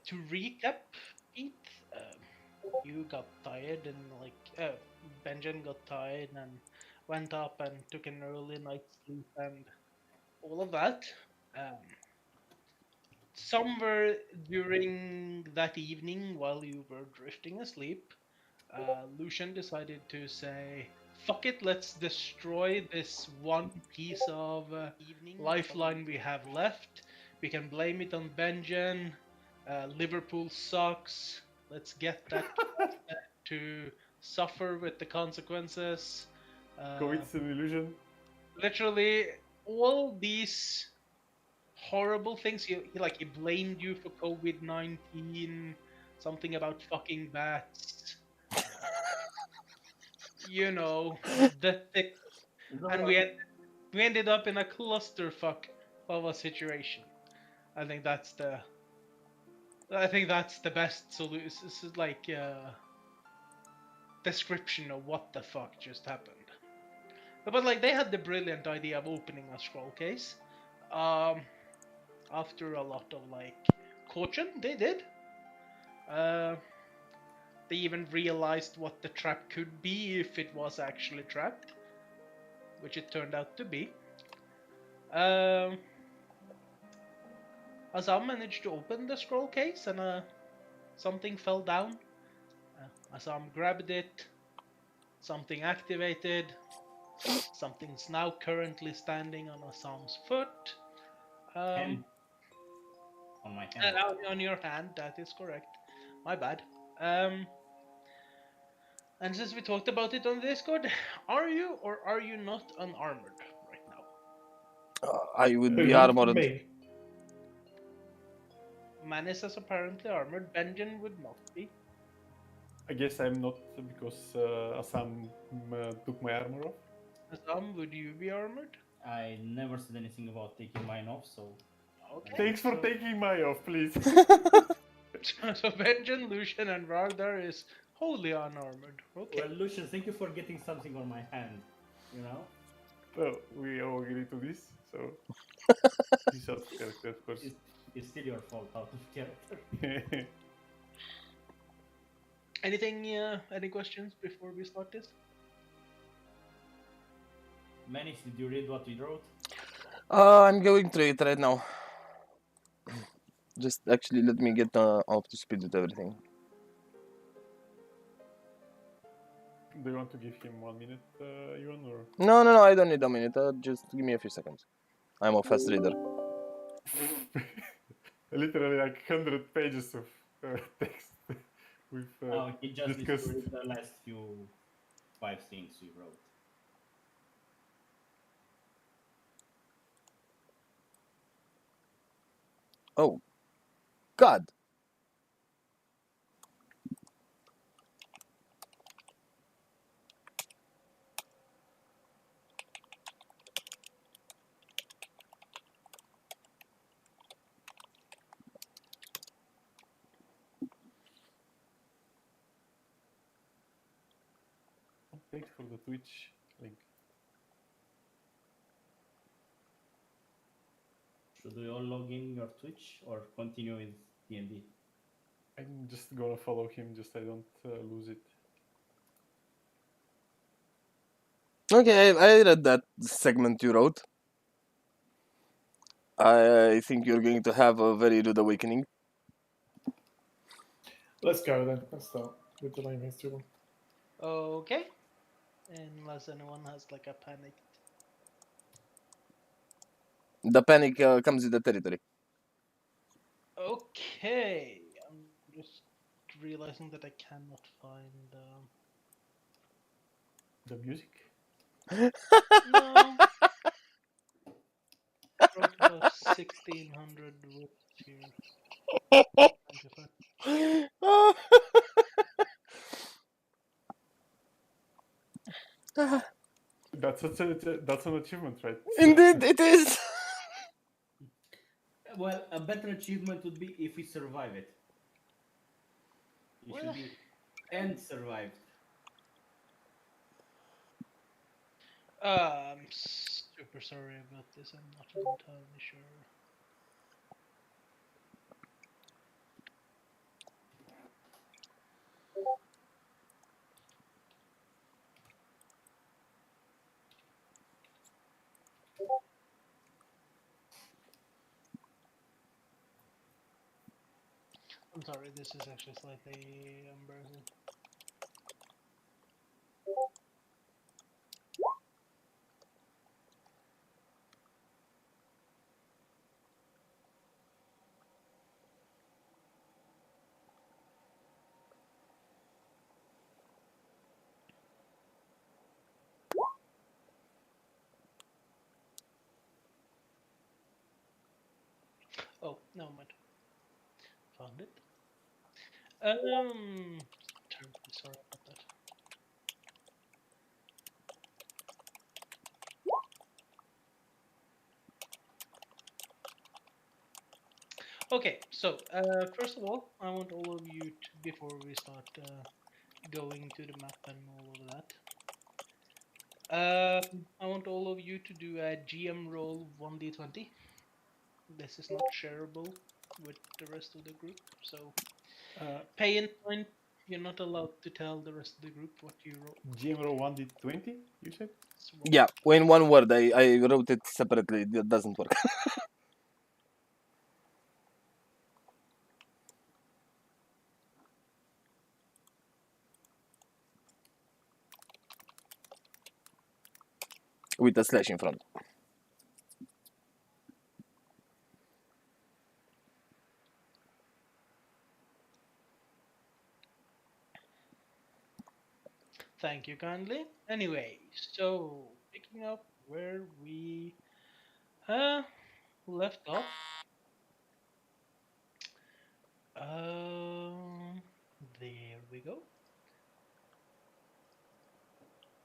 To recap, Pete, you got tired and Benjamin got tired and went up and took an early night's sleep and all of that. Um, Somewhere during that evening, while you were drifting asleep, Lucian decided to say, "Fuck it, let's destroy this one piece of lifeline we have left. We can blame it on Benjen. Liverpool sucks. Let's get that to suffer with the consequences." COVID's an illusion. Literally, all these horrible things. He blamed you for COVID-19, something about fucking bats. You know, the thing, and we ended up in a clusterfuck of a situation. I think that's the best solution. This is like description of what the fuck just happened. But like they had the brilliant idea of opening a scroll case. Um, After a lot of like caution, they did. Uh, they even realized what the trap could be if it was actually trapped, which it turned out to be. Um, Azam managed to open the scroll case and something fell down. Azam grabbed it, something activated, something's now currently standing on Azam's foot. Hand on my hand. On your hand, that is correct. My bad. Um, and since we talked about it on Discord, are you or are you not unarmored right now? I would be Not armored. me. Manis is apparently armored. Benjen would not be. I guess I'm not because Assam took my armor off. Azam, would you be armored? I never said anything about taking mine off, so Okay. Thanks for taking my off, please. So Benjen, Lucian, and Rardar is wholly unarmored. Okay. well, Lucian, thank you for getting something on my hand. You know, Well, we all agree to this, so this out of character, of course. it's still your fault out of character. Any questions before we start this? Manix, did you read what we wrote? I'm going through it right now. Just actually let me get up to speed with everything. Do you want to give him 1 minute, Ivan, or? No, I don't need a minute. Just give me a few seconds. I'm a fast reader. Literally like 100 pages of text we've He just needs to discussed. read the last few 5 things we wrote. Oh, God. Thanks for the Twitch link. Should we all log in your Twitch or continue with D&D? I'm just gonna follow him, just I don't lose it. Okay, I read that segment you wrote. I think you're going to have a very rude awakening. Let's go then. Let's start with the main history one. Okay. Unless anyone has like a panic. The panic comes with the territory. Okay. I'm just realizing that I cannot find. The music? No. Wrote about 1600 with here. 25. That's an achievement, right? Indeed, it is. Well, a better achievement would be if we survive it. It should be and survived. I'm super sorry about this. I'm not entirely sure. I'm sorry, this is actually slightly embarrassing. Oh, never mind. Found it. Terribly sorry about that. Okay, so first of all, I want all of you to, before we start going to the map and all of that, I want all of you to do a GM roll 1d20. This is not shareable with the rest of the group, so pay in point. You're not allowed to tell the rest of the group what you roll. GMRO 1d20, you said? It's one- Yeah, in one word, I wrote it separately. That doesn't work. With a slash in front. Thank you kindly. Anyway, so picking up where we left off. There we go.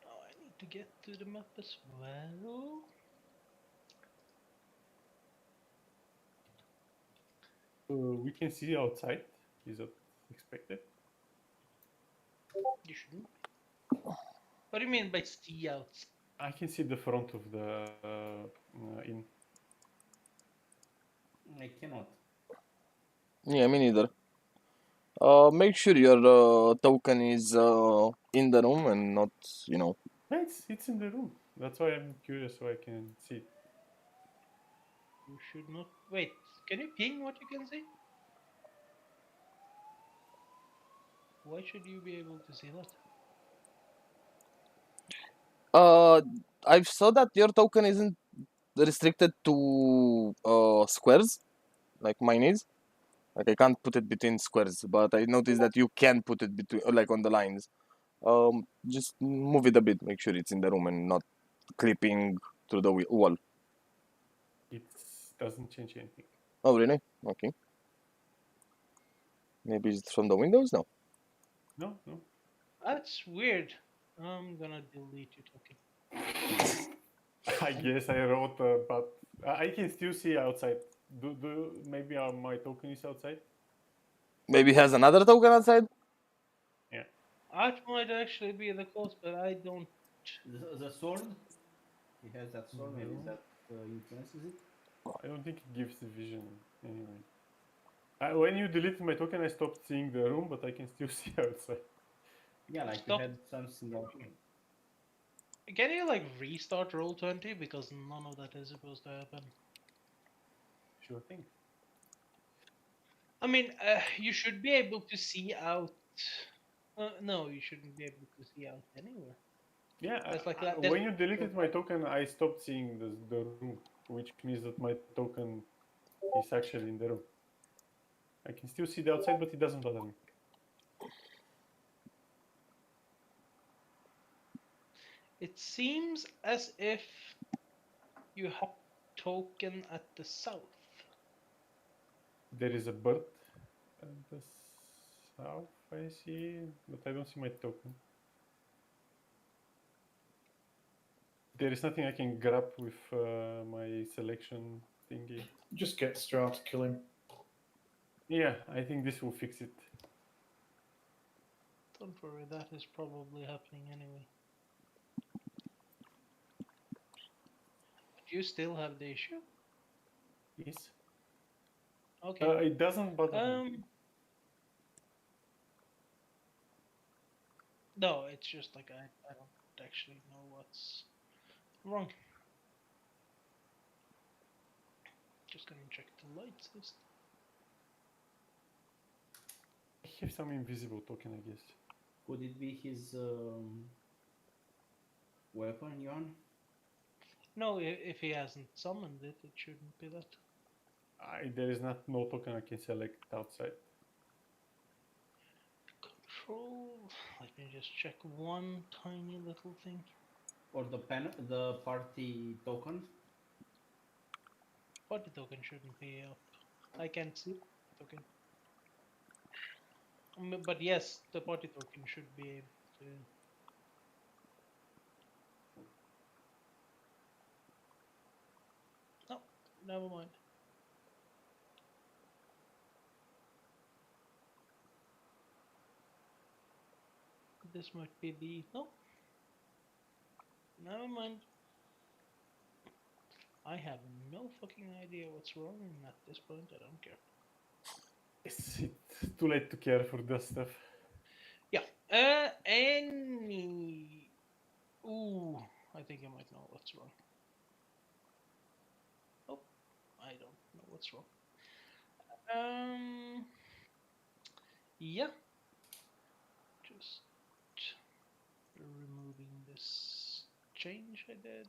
Now I need to get to the map as well. We can see outside. Is that expected? You shouldn't. What do you mean by see outs? I can see the front of the inn. I cannot. Yeah, me neither. Make sure your token is in the room and not, you know. Yeah, it's in the room. That's why I'm curious so I can see it. You should not. Wait, can you ping what you can see? Why should you be able to see that? I saw that your token isn't restricted to squares, like mine is. Like I can't put it between squares, but I noticed that you can put it between, like on the lines. Just move it a bit. Make sure it's in the room and not clipping through the wall. It doesn't change anything. Oh, really? Okay. Maybe it's from the windows now. No, no. That's weird. I'm gonna delete your token. I guess I wrote, but I can still see outside. Do maybe my token is outside? Maybe he has another token outside. Yeah. That might actually be the cause, but I don't. The sword? He has that sword, maybe No. that influences it? I don't think it gives the vision anyway. When you deleted my token, I stopped seeing the room, but I can still see outside. Yeah, like Stop. you had something else. Can you like restart Roll20 because none of that is supposed to happen? Sure thing. I mean, you should be able to see out. No, you shouldn't be able to see out anywhere. Yeah, That's like that. when you deleted my token, I stopped seeing the room, which means that my token is actually in the room. I can still see the outside, but it doesn't bother me. It seems as if you have token at the south. There is a bird at the south, I see, but I don't see my token. There is nothing I can grab with my selection thingy. Just get Strahd to kill him. Yeah, I think this will fix it. Don't worry, that is probably happening anyway. Do you still have the issue? Yes. Okay. It doesn't bother me. No, it's just like I don't actually know what's wrong. Just gonna check the light system. have some invisible token, I guess. Could it be his weapon, Jan? No, if he hasn't summoned it, it shouldn't be that. There is no token I can select outside. Control. Let me just check one tiny little thing. Or the party token? Party token shouldn't be up. I can't see the token. But yes, the party token should be able to. No, never mind. This might be the. No. Never mind. I have no fucking idea what's wrong, and at this point, I don't care. It's too late to care for that stuff. Yeah. Any. Ooh, I think I might know what's wrong. Oh, I don't know what's wrong. Yeah. Just removing this change I did.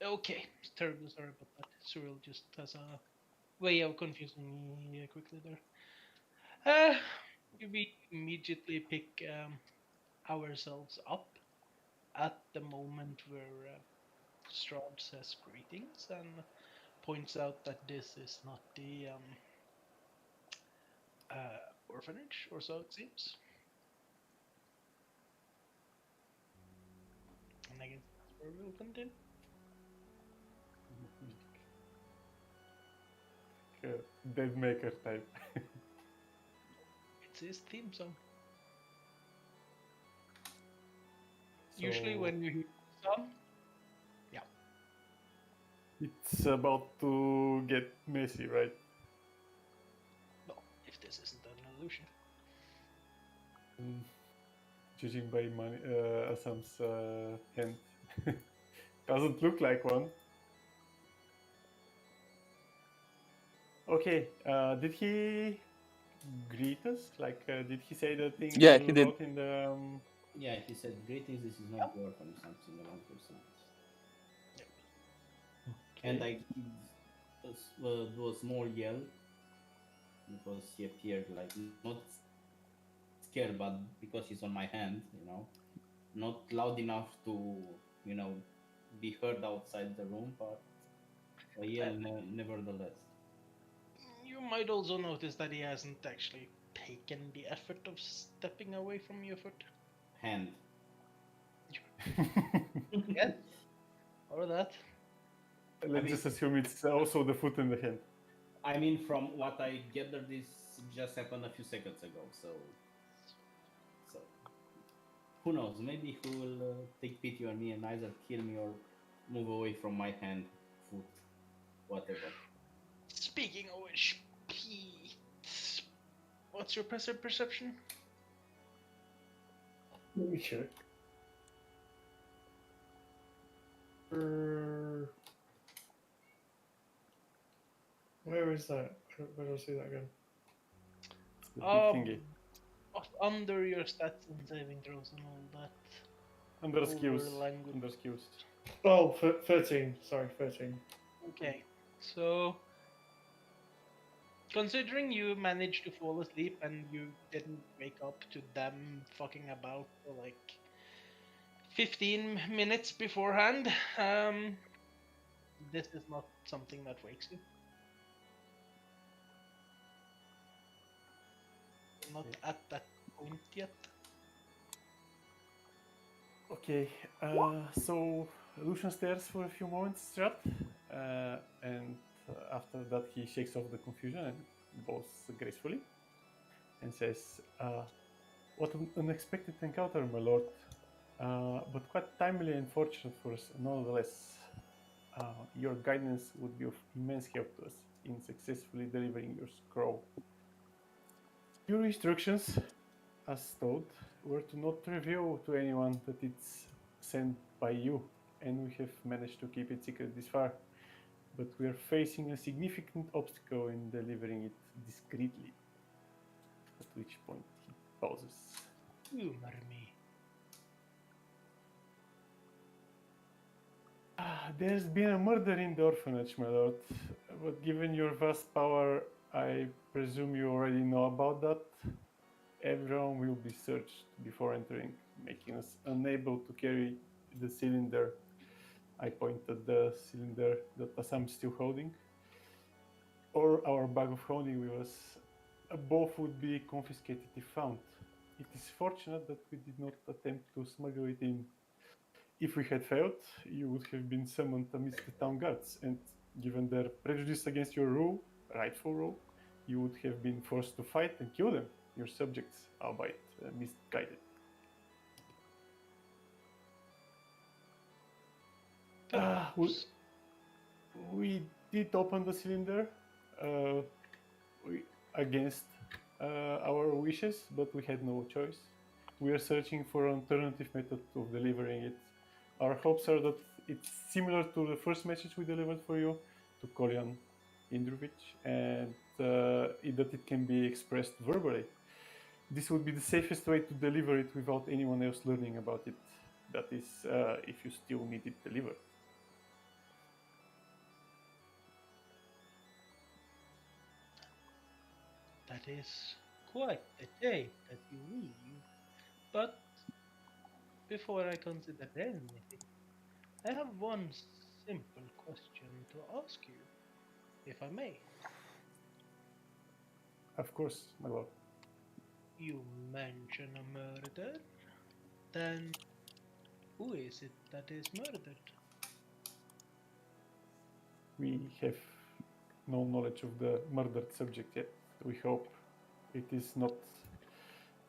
Okay, terribly sorry about that. Cyril just has a way of confusing me quickly there. We immediately pick ourselves up at the moment where Strahd says greetings and points out that this is not the orphanage, or so it seems. And I guess that's where we'll continue. Dead maker type. It's his theme song. Usually So when you hear the song, it's about to get messy, right? well, if this isn't an illusion. Judging by Asam's hand, doesn't look like one. Okay, did he greet us? Like, did he say the thing Yeah, he did. wrote in the? Yeah, he said, greetings, this is not the orphan, something along those lines. And I do a small yell because he appeared like not scared, but because he's on my hand, not loud enough to, be heard outside the room, but a yell nevertheless. You might also notice that he hasn't actually taken the effort of stepping away from your foot. Hand. Yes, or that. Let's just assume it's also the foot and the hand. I mean, from what I gathered, this just happened a few seconds ago, so who knows? Maybe he will take pity on me and either kill me or move away from my hand, foot, whatever. Speaking of which, Pete, what's your passive perception? Let me check. Where is that? Where do I see that again? The big thingy. Under your stats and saving throws and all that. Under older skills. language. Under skills. Oh, 13. Sorry, 13. Okay, so considering you managed to fall asleep and you didn't wake up to them fucking about for like 15 minutes beforehand, this is not something that wakes you. Not at that point yet. Okay, so Lucian stares for a few moments, Strat, and after that he shakes off the confusion and bows gracefully and says, "What an unexpected encounter, my lord, but quite timely and fortunate for us nonetheless. Your guidance would be of immense help to us in successfully delivering your scroll." Your instructions, as told, were to not reveal to anyone that it's sent by you, and we have managed to keep it secret this far. But we are facing a significant obstacle in delivering it discreetly. At which point he pauses. Humor me. There's been a murder in the orphanage, my lord. But given your vast power, I presume you already know about that. Everyone will be searched before entering, making us unable to carry the cylinder. I pointed the cylinder that Assam is still holding, or our bag of holding with us. Both would be confiscated if found. It is fortunate that we did not attempt to smuggle it in. If we had failed, you would have been summoned amidst the town guards, and given their prejudice against your rule, rightful rule, you would have been forced to fight and kill them, your subjects, albeit misguided. Perhaps. We did open the cylinder uh, against our wishes, but we had no choice. We are searching for an alternative method of delivering it. Our hopes are that it's similar to the first message we delivered for you to Kolyan Indrovic, and that it can be expressed verbally. This would be the safest way to deliver it without anyone else learning about it. That is, if you still need it delivered. That is quite the tape that you weave. But before I consider anything, I have one simple question to ask you, if I may. Of course, my lord. You mention a murder, then who is it that is murdered? We have no knowledge of the murdered subject yet. We hope it is not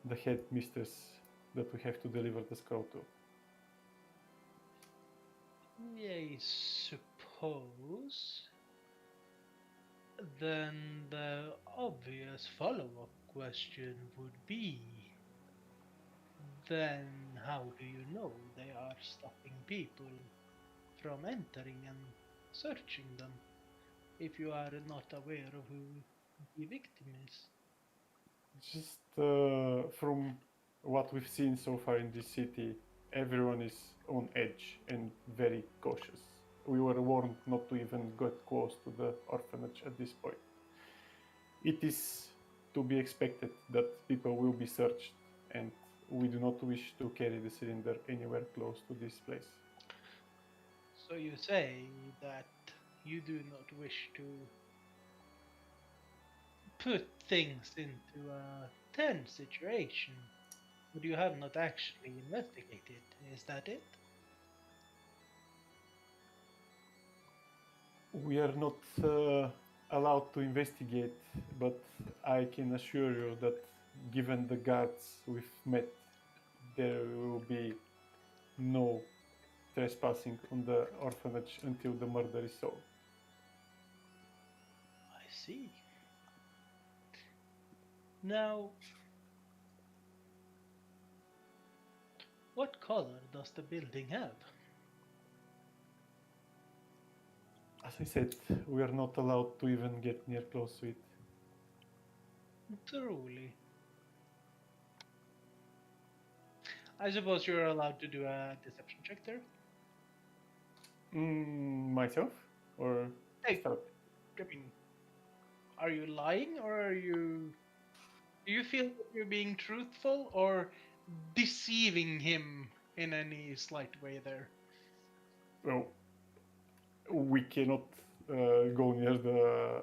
the head mistress that we have to deliver the scroll to. I suppose. Then the obvious follow-up question would be, then how do you know they are stopping people from entering and searching them if you are not aware of who the victim is? Just from what we've seen so far in this city, everyone is on edge and very cautious. We were warned not to even get close to the orphanage at this point. It is to be expected that people will be searched, and we do not wish to carry the cylinder anywhere close to this place. So you say that you do not wish to put things into a tense situation, but you have not actually investigated. Is that it? We are not allowed to investigate, but I can assure you that given the guards we've met, there will be no trespassing on the orphanage until the murder is solved. I see. Now, what color does the building have? As I said, we are not allowed to even get near close to it. Truly. I suppose you're allowed to do a deception check there? Myself? Or Hey, Stark? I mean, are you lying or are you... Do you feel that you're being truthful or deceiving him in any slight way there? Well, we cannot go near the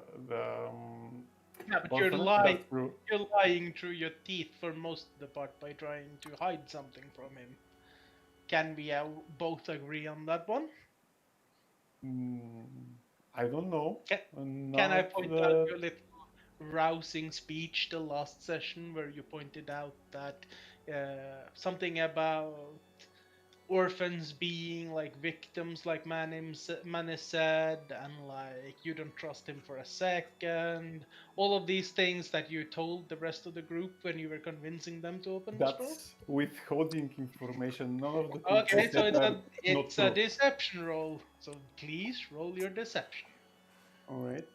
Yeah, but you're orphanage, lying. that's true. You're lying through your teeth for most of the part by trying to hide something from him. Can we both agree on that one? I don't know. Can I point out your little rousing speech the last session where you pointed out that something about orphans being like victims, like Manis said, and like you don't trust him for a second. All of these things that you told the rest of the group when you were convincing them to open the scroll. That's withholding information. None of the things I Okay, so said it's are a not it's true. a deception roll. So please roll your deception. All right.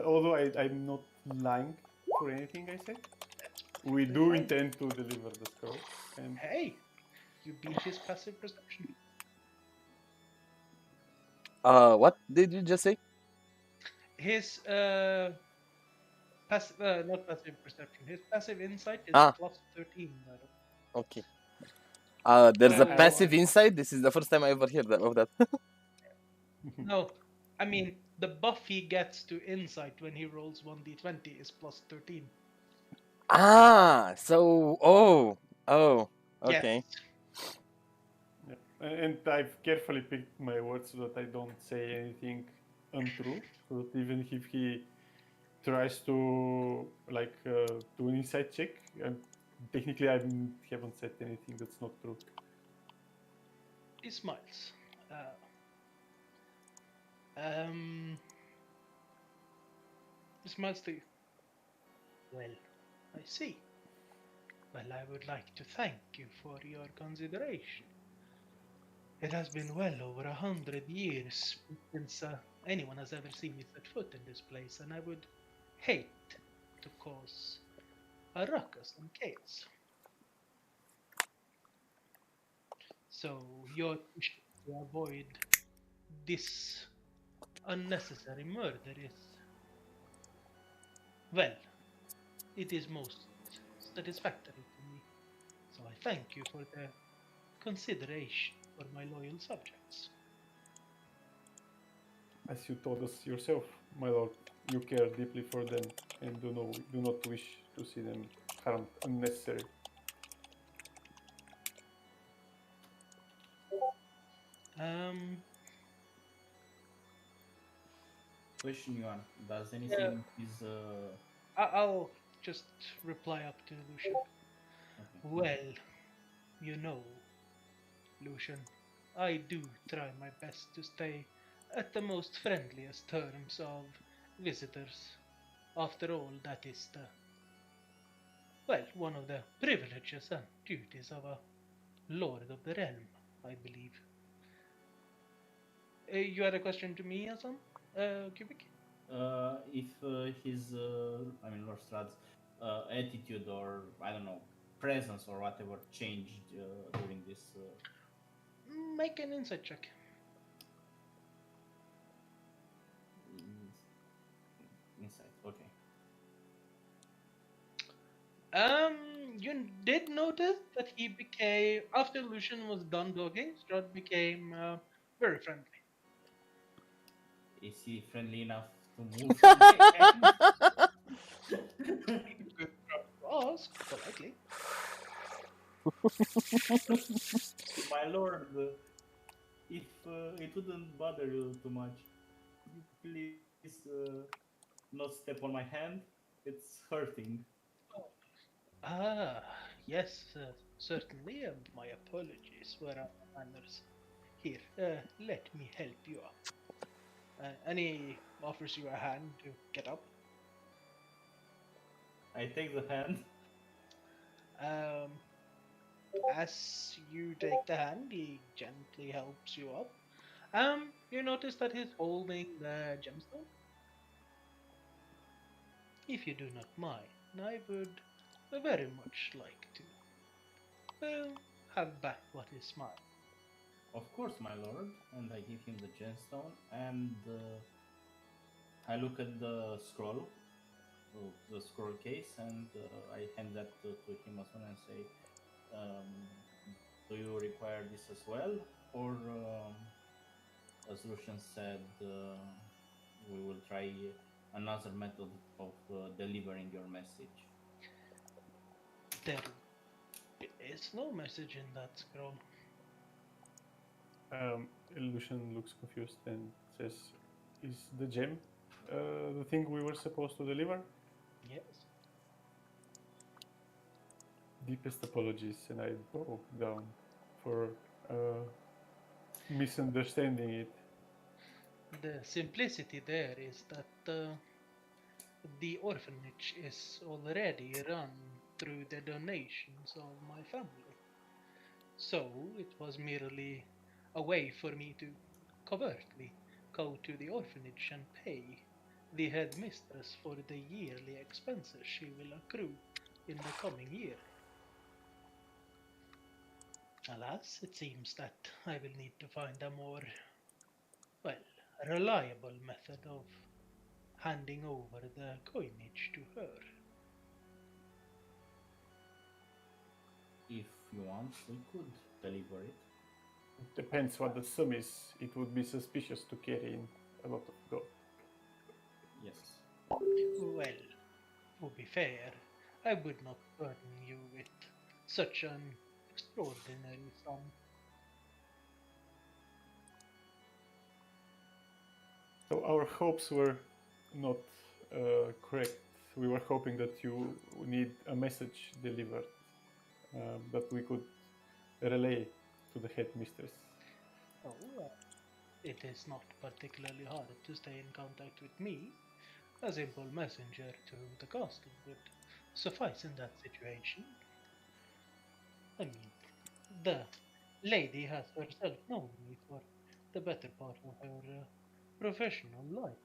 Although I'm not lying for anything I said. We do Fine. intend to deliver the scroll. And Hey, you beat his passive perception. What did you just say? His not passive perception. His passive insight is Ah. plus 13. By the way. Okay. There's a Well, passive insight. This is the first time I ever heard of that. No, I mean the buff he gets to insight when he rolls 1d20 is plus 13. yeah. Okay. And I've carefully picked my words so that I don't say anything untrue. So that even if he tries to do an insight check, technically I haven't said anything that's not true. He smiles. He smiles to you. Well, I see. Well, I would like to thank you for your consideration. It has been well over 100 years since anyone has ever seen me set foot in this place, and I would hate to cause a ruckus and chaos. So your wish to avoid this unnecessary murder is, well, it is most satisfactory to me. So I thank you for the consideration for my loyal subjects. As you told us yourself, my lord, you care deeply for them and do not wish to see them harmed unnecessarily. Question, Yuan. Does anything is I'll just reply up to Lucian. okay. Well, you know, Lucian, I do try my best to stay at the most friendliest terms of visitors. After all, that is one of the privileges and duties of a Lord of the Realm, I believe. You had a question to me, Hasan? Cubic? If his, I mean, Lord Strahd's attitude or I don't know, presence or whatever changed during this. Make an insight check. Insight. Okay. You did notice that he became, after Lucian was done talking, Strahd became very friendly. Is he friendly enough to move? Good to ask, politely. My lord, if it wouldn't bother you too much, could you please not step on my hand? It's hurting. Ah, yes, certainly. My apologies were out of manners. Here, let me help you up. And he offers you a hand to get up. I take the hand. As you take the hand, he gently helps you up. You notice that he's holding the gemstone. If you do not mind, I would very much like to, have back what is mine. Of course, my lord. And I give him the gemstone, and I look at the scroll, the scroll case, and I hand that to him as well and say, "Do you require this as well, or as Lucian said, we will try another method of delivering your message." There is no message in that scroll. Lucian looks confused and says, "Is the gem the thing we were supposed to deliver?" Yes. Deepest apologies, and I bow down for misunderstanding it. The simplicity there is that the orphanage is already run through the donations of my family. So it was merely a way for me to covertly go to the orphanage and pay the headmistress for the yearly expenses she will accrue in the coming year. Alas, it seems that I will need to find a more, well, reliable method of handing over the coinage to her. If you want, we could deliver it. Depends what the sum is. It would be suspicious to carry in a lot of gold. Yes. Well, to be fair, I would not burden you with such an extraordinary sum. So our hopes were not correct. We were hoping that you need a message delivered that we could relay to the headmistress. Oh, it is not particularly hard to stay in contact with me. A simple messenger to the castle would suffice in that situation. I mean, the lady has herself known me for the better part of her professional life.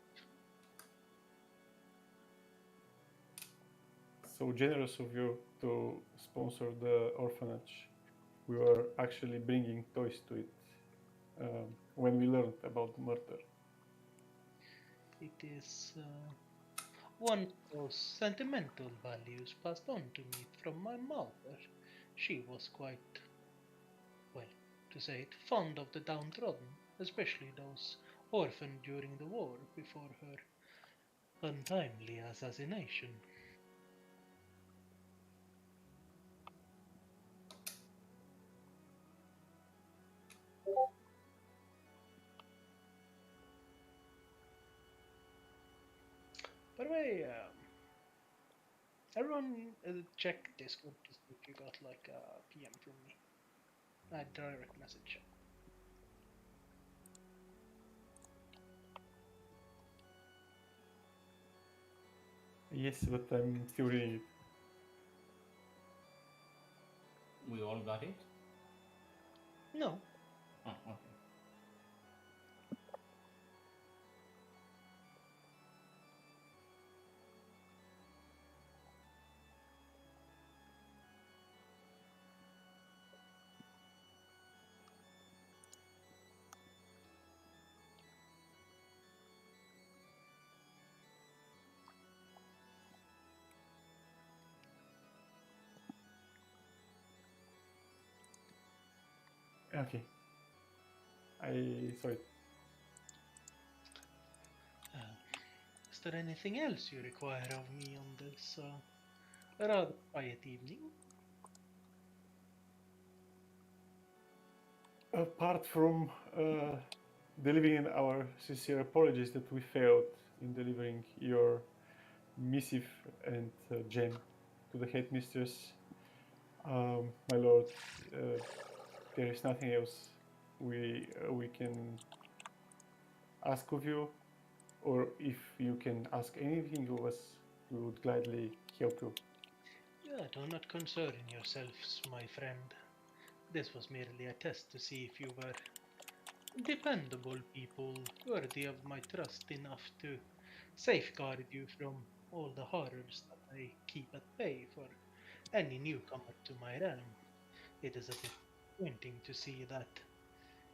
So generous of you to sponsor the orphanage. We were actually bringing toys to it when we learned about the murder. It is one of those sentimental values passed on to me from my mother. She was quite, well, to say it, fond of the downtrodden, especially those orphaned during the war before her untimely assassination. By the way, everyone check Discord to see if you got like a PM from me. A direct message. Yes, but I'm still reading it. We all got it? No, Oh, okay. Okay. I saw it. is there anything else you require of me on this rather quiet evening? Apart from delivering our sincere apologies that we failed in delivering your missive and gem to the headmistress, my lord, there is nothing else we can ask of you, or if you can ask anything of us, we would gladly help you. Yeah, do not concern yourselves, my friend. This was merely a test to see if you were dependable people worthy of my trust enough to safeguard you from all the horrors that I keep at bay for any newcomer to my realm. It is a bit disappointing to see that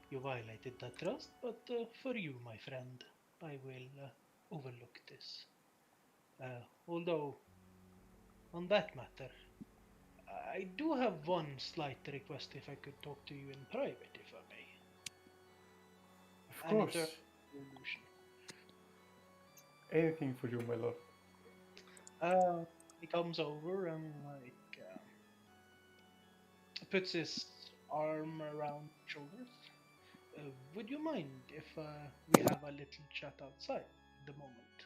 you violated that trust, but for you, my friend, I will overlook this. Although, on that matter, I do have one slight request if I could talk to you in private, if I may. Of An course, eternal illusion. anything for you, my lord. He comes over and like puts his arm around shoulders. Would you mind if we have a little chat outside at the moment?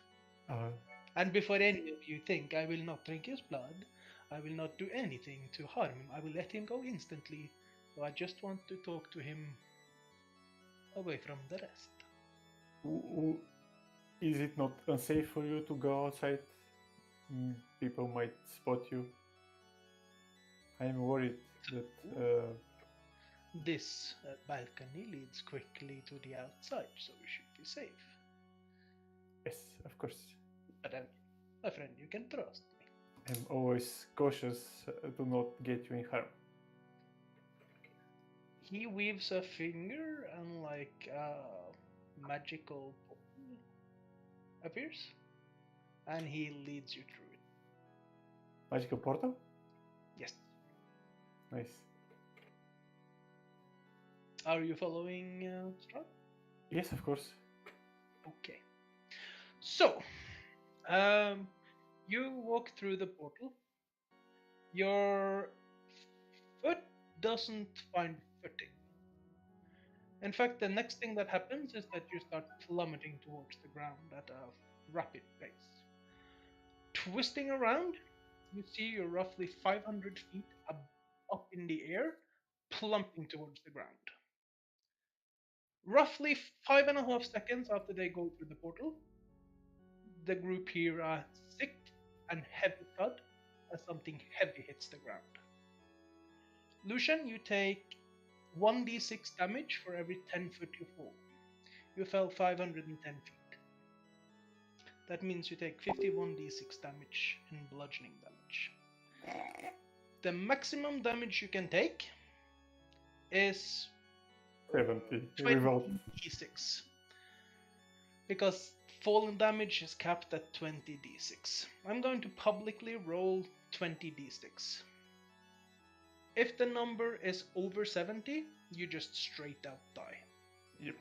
Uh, And before any of you think I will not drink his blood, I will not do anything to harm him. I will let him go instantly So I just want to talk to him away from the rest. Is it not unsafe for you to go outside? People might spot you. I am worried that. This balcony leads quickly to the outside, so we should be safe. Yes, of course. But my friend, you can trust me. I'm always cautious to not get you in harm. He weaves a finger and like a magical portal appears, and he leads you through it. Magical portal? Yes. Nice. Are you following Strahd? Yes, of course. Okay. So, you walk through the portal. Your foot doesn't find footing. In fact, the next thing that happens is that you start plummeting towards the ground at a rapid pace. Twisting around, you see you're roughly 500 feet up in the air, plumping towards the ground. Roughly 5.5 seconds after they go through the portal, the group hear a thick and heavy thud as something heavy hits the ground. Lucian, you take 1d6 damage for every 10 foot you fall. You fell 510 feet. That means you take 51d6 damage in bludgeoning damage. The maximum damage you can take is 70. Revolt. 20d6. Because fallen damage is capped at 20d6. I'm going to publicly roll 20d6. If the number is over 70, you just straight out die. Yep.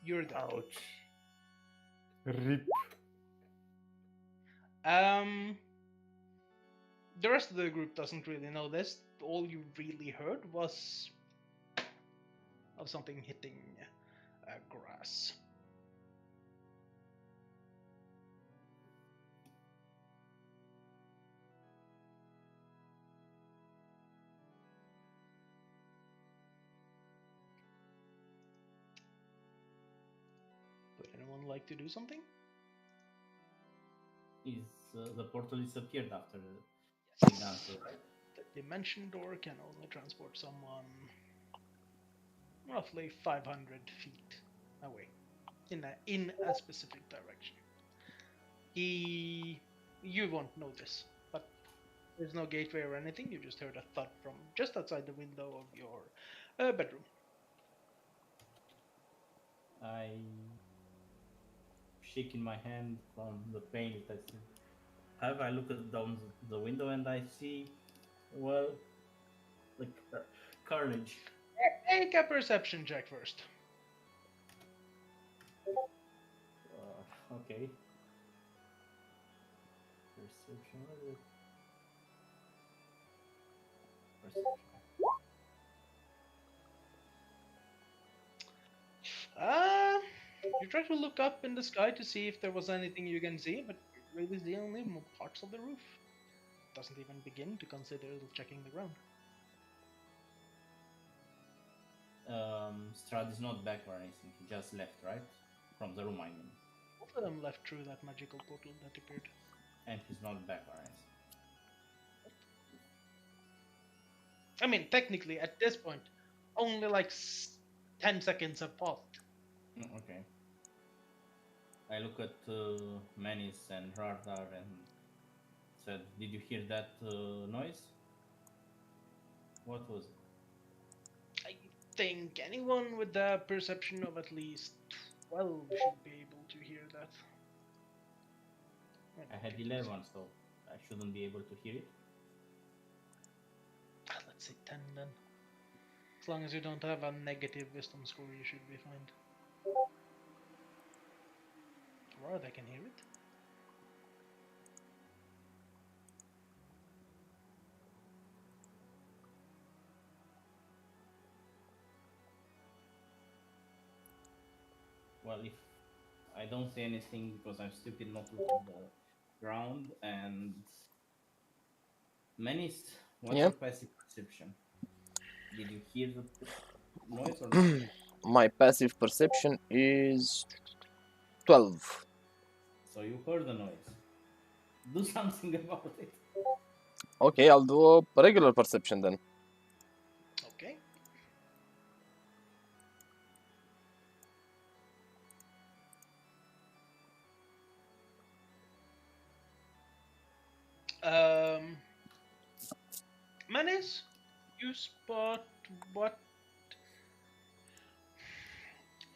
You're dead. Ouch. Rip. The rest of the group doesn't really know this. All you really heard was of something hitting grass. Would anyone like to do something? Is the portal disappeared after the Yes. answer, right? The dimension door can only transport someone roughly 500 feet away in a specific direction. You won't notice, but there's no gateway or anything. You just heard a thud from just outside the window of your bedroom. I shaking my hand from the pain that I see. However, I look down the window and I see, well, like carnage. Make a perception check first. Okay. Perception. What is it? Perception. You try to look up in the sky to see if there was anything you can see, but you really see only parts of the roof. Doesn't even begin to consider checking the ground. Strahd is not back or anything. He just left, right? From the room, I mean. Both of them left through that magical portal that appeared. And he's not back or anything. I mean, technically, at this point, only like 10 seconds have passed. Okay. I look at Manis and Rardar and said, "Did you hear that noise? What was it?" I think anyone with the perception of at least 12 should be able to hear that. I had 11, so I shouldn't be able to hear it. Let's say 10 then. As long as you don't have a negative wisdom score, you should be fine. Or they can hear it. Well, if I don't see anything because I'm stupid not to look at the ground. And Menace, what's Yeah. your passive perception? Did you hear the noise or not? My passive perception is 12. So you heard the noise. Do something about it. Okay, I'll do a regular perception then. Okay. Um, Menace, you spot what?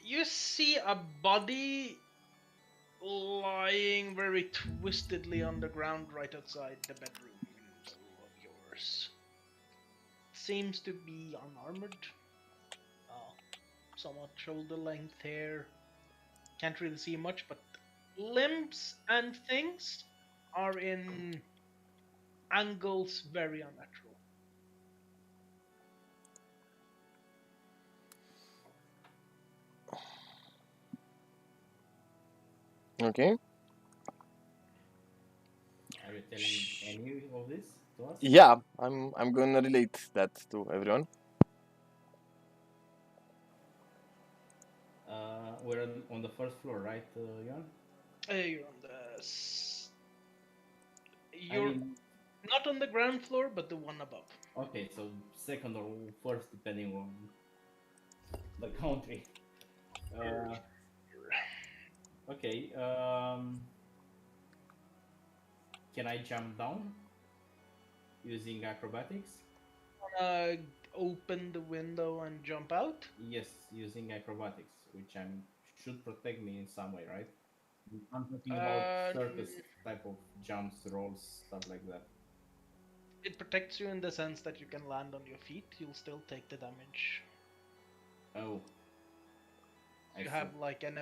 You see a body lying very twistedly on the ground right outside the bedroom window of yours. Seems to be unarmored. Somewhat shoulder length hair. Can't really see much, but limbs and things are in angles very unnatural. Okay. Are you telling any of this to us? Yeah, I'm gonna relate that to everyone. We're on the first floor, right, Jan? You're on the. You're I mean, not on the ground floor, but the one above. okay, so second or first, depending on the country. Okay. Can I jump down using acrobatics? Uh, Open the window and jump out. Yes, using acrobatics, which should protect me in some way, right? I'm talking about circus type of jumps, rolls, stuff like that. It protects you in the sense that you can land on your feet. You'll still take the damage. Oh. You have like an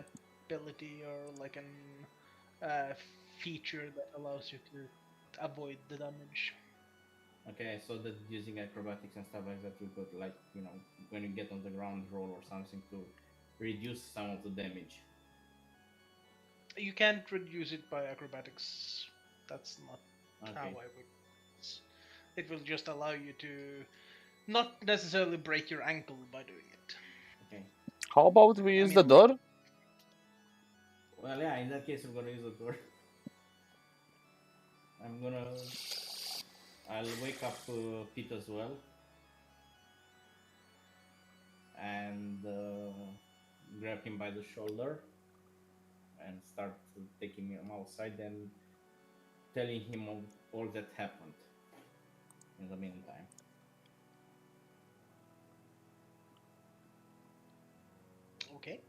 ability or like an feature that allows you to avoid the damage. Okay, so that using acrobatics and stuff like that, you could, like, when you get on the ground, roll or something to reduce some of the damage. You can't reduce it by acrobatics. That's not how I Okay. would. It will just allow you to not necessarily break your ankle by doing it. Okay. How about we use the mean, door? Well, yeah, in that case, we're gonna use the door. I'll wake up Pete as well. And grab him by the shoulder and start taking him outside and telling him all that happened in the meantime. Okay.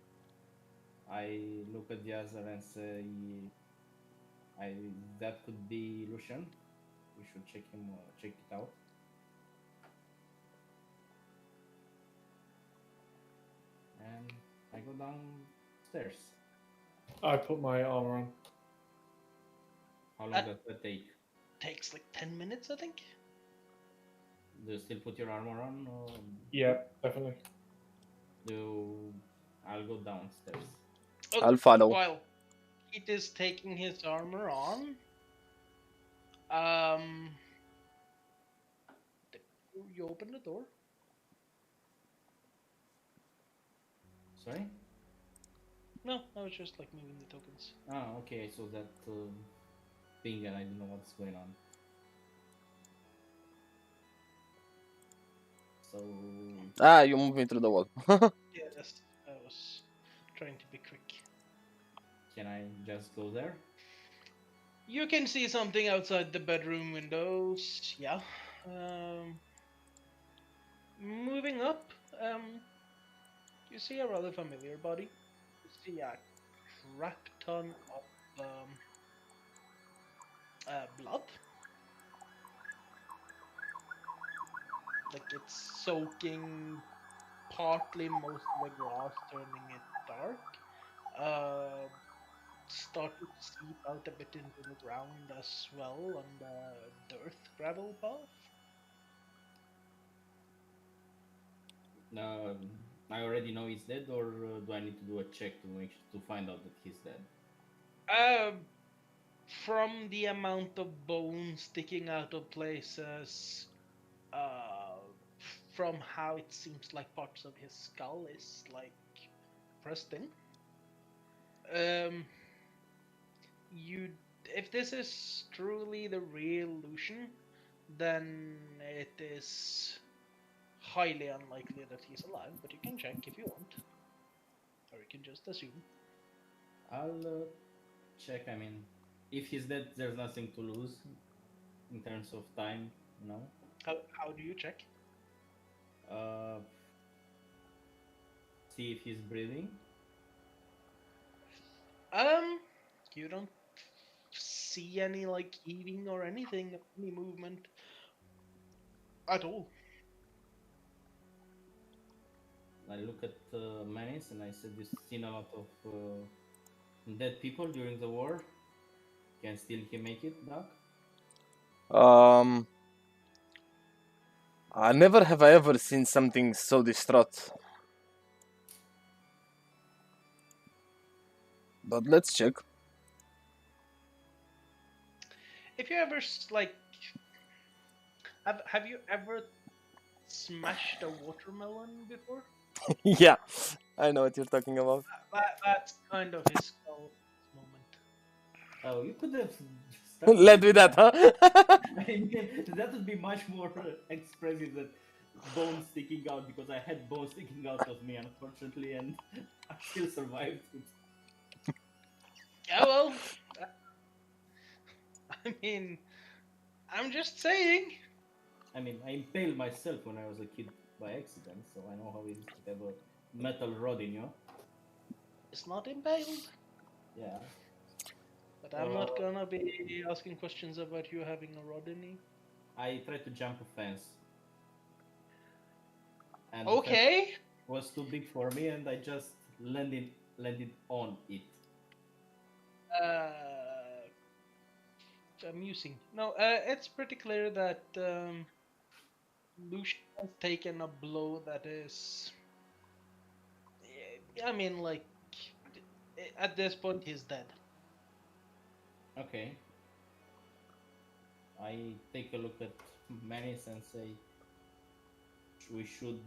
I look at the other and say, that could be Lucian. We should check it out. And I go downstairs. I put my armor on. How long That- does that take? Takes like 10 minutes, I think. Do you still put your armor on? Or Yeah, definitely. I'll go downstairs. I'll follow. While Pete is taking his armor on, you open the door. Sorry? No, I was just like moving the tokens. Ah, okay, so that thing, and I don't know what's going on. So You moved me through the wall. Yes, I was trying to be quick. can I just go there? You can see something outside the bedroom windows. Yeah. Moving up, you see a rather familiar body. You see a crap ton of blood. Like it's soaking partly most of the grass, turning it dark. Started to seep out a bit into the ground as well on the dirt gravel path. I already know he's dead, or do I need to do a check to find out that he's dead? From the amount of bone sticking out of places, uh, from how it seems like parts of his skull is like resting. Um, you, if this is truly the real Lucian, then it is highly unlikely that he's alive. But you can check if you want, or you can just assume. I'll check. I mean, if he's dead, there's nothing to lose in terms of time, you know. How do you check? Uh, See if he's breathing. You don't see any like heaving or anything, any movement at all. I look at Manis and I said, "You've seen a lot of dead people during the war. Can still he make it, Doc?" Never have I ever seen something so distraught. But let's check. If you ever like, have you ever smashed a watermelon before? Yeah, I know what you're talking about. That's kind of his skull moment. Oh, you could have Led with that, huh? I mean, that would be much more expressive than bones sticking out, because I had bones sticking out of me, unfortunately, and I still survived it. Yeah, well, I mean, I'm just saying. I mean, I impaled myself when I was a kid by accident, so I know how it is to have a metal rod in you. It's not impaled. Yeah. But I'm not gonna be asking questions about you having a rod in you. I tried to jump a fence. And the fence Okay. was too big for me, and I just landed on it. Amusing. No, it's pretty clear that Lucian has taken a blow that is. I mean, like, at this point, he's dead. Okay. I take a look at Manis and say, we should.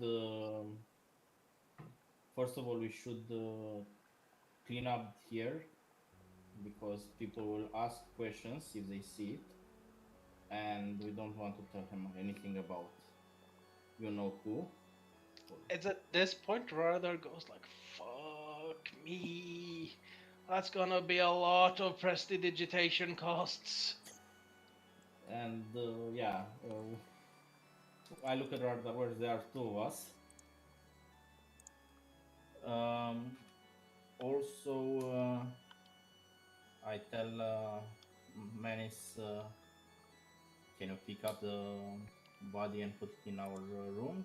First of all, we should clean up here, because people will ask questions if they see it, and we don't want to tell him anything about you know who. It's at this point Radar goes like, "Fuck me, that's gonna be a lot of prestidigitation costs." And yeah, I look at Radar where there are two of us. Also, I tell Manis, can you pick up the body and put it in our room?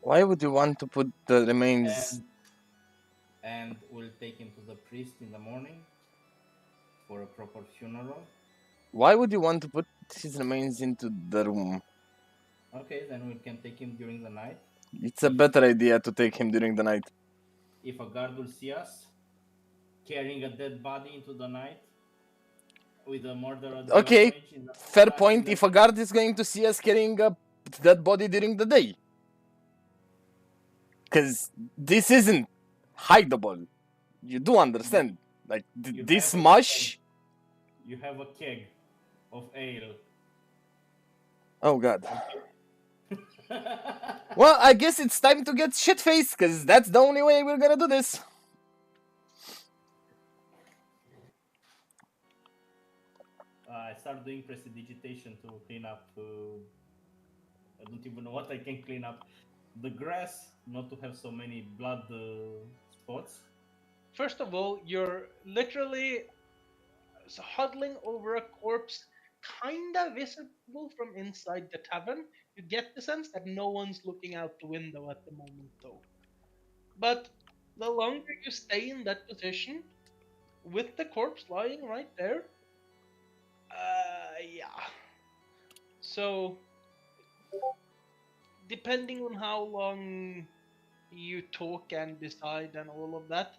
Why would you want to put the remains? And we'll take him to the priest in the morning for a proper funeral. Why would you want to put his remains into the room? Okay, then we can take him during the night. It's a better idea to take him during the night. If a guard will see us carrying a dead body into the night with a murderer. Okay, fair point. If a guard is going to see us carrying a dead body during the day, because this isn't hideable. You do understand, like this mush. You have a keg of ale. Oh God. Well, I guess it's time to get shit-faced, because that's the only way we're gonna do this. I start doing prestidigitation to clean up. I don't even know what I can clean up. The grass, not to have so many blood spots. First of all, you're literally huddling over a corpse, kinda visible from inside the tavern. You get the sense that no one's looking out the window at the moment, though. But the longer you stay in that position, with the corpse lying right there, yeah. So, depending on how long you talk and decide and all of that,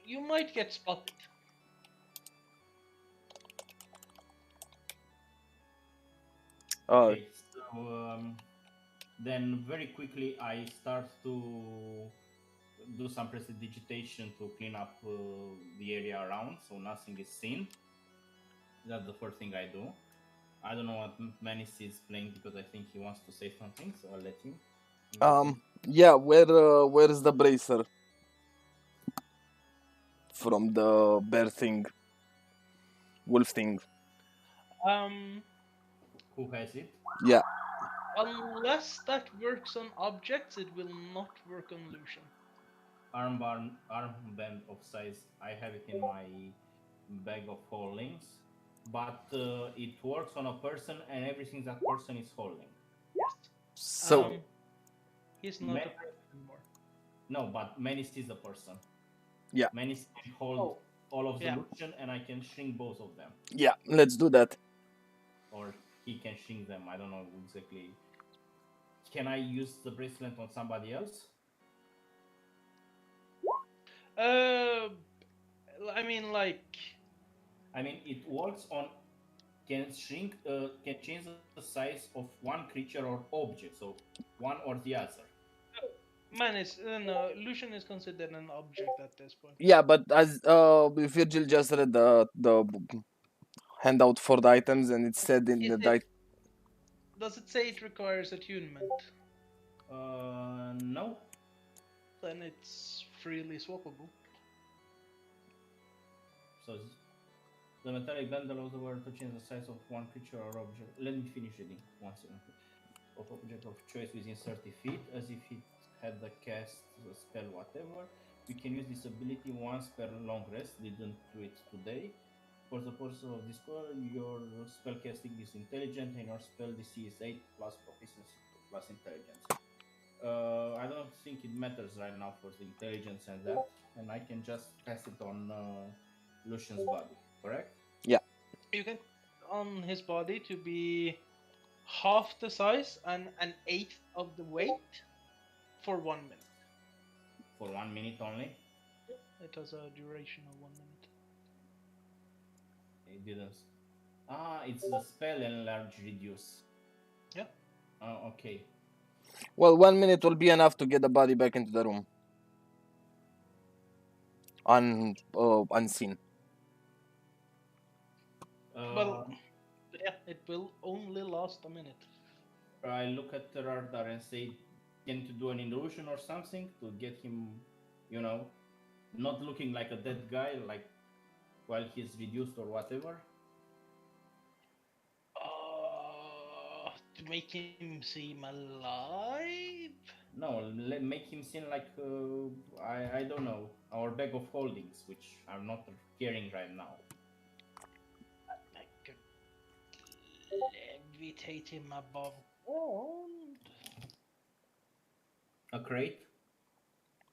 you might get spotted. Okay, so then very quickly I start to do some prestidigitation to clean up the area around so nothing is seen. That's the first thing I do. I don't know what Manis is playing because I think he wants to say something, so I'll let him. Yeah, where is the bracer from the bear thing, wolf thing? Um, Who has it? Yeah. unless that works on objects, it will not work on Lucian. Armband of size. I have it in my bag of holdings, but it works on a person and everything that person is holding. Yes. So He's not a Ma- person anymore. No, but Manis is a person. Yeah. Manis can hold Oh, all of the yeah. Lucian, and I can shrink both of them, yeah, let's do that. or he can shrink them. I don't know exactly. Can I use the bracelet on somebody else? I mean, like, I mean, it works on can shrink, can change the size of one creature or object, so one or the other. no, Lucian is considered an object at this point. Yeah, but as Virgil just read the handout for the items, and it said in the Does it say it requires attunement? No. Then it's freely swappable. So the metallic band allows the wearer to change the size of one creature or object. Let me finish reading one second. Of object of choice within 30 feet, as if it had the cast the spell whatever. You can use this ability once per long rest. Didn't do it today. For the purpose of this call, your spell casting is intelligent and your spell DC is 8 plus proficiency plus intelligence. I don't think it matters right now for the intelligence and that, and I can just cast it on Lucian's body, correct? You can on his body to be half the size and an eighth of the weight for 1 minute. For 1 minute only. It has a duration of 1 minute. It didn't. It's the spell enlarge reduce. Yeah. Oh, okay. Well, 1 minute will be enough to get the body back into the room. Unseen. Well, yeah, it will only last a minute. I look at the radar and say, can you do an illusion or something to get him, not looking like a dead guy, like while he's reduced or whatever? To make him seem alive? No, make him seem like I don't know, our bag of holdings, which I'm not carrying right now. I could levitate him above ground. A crate?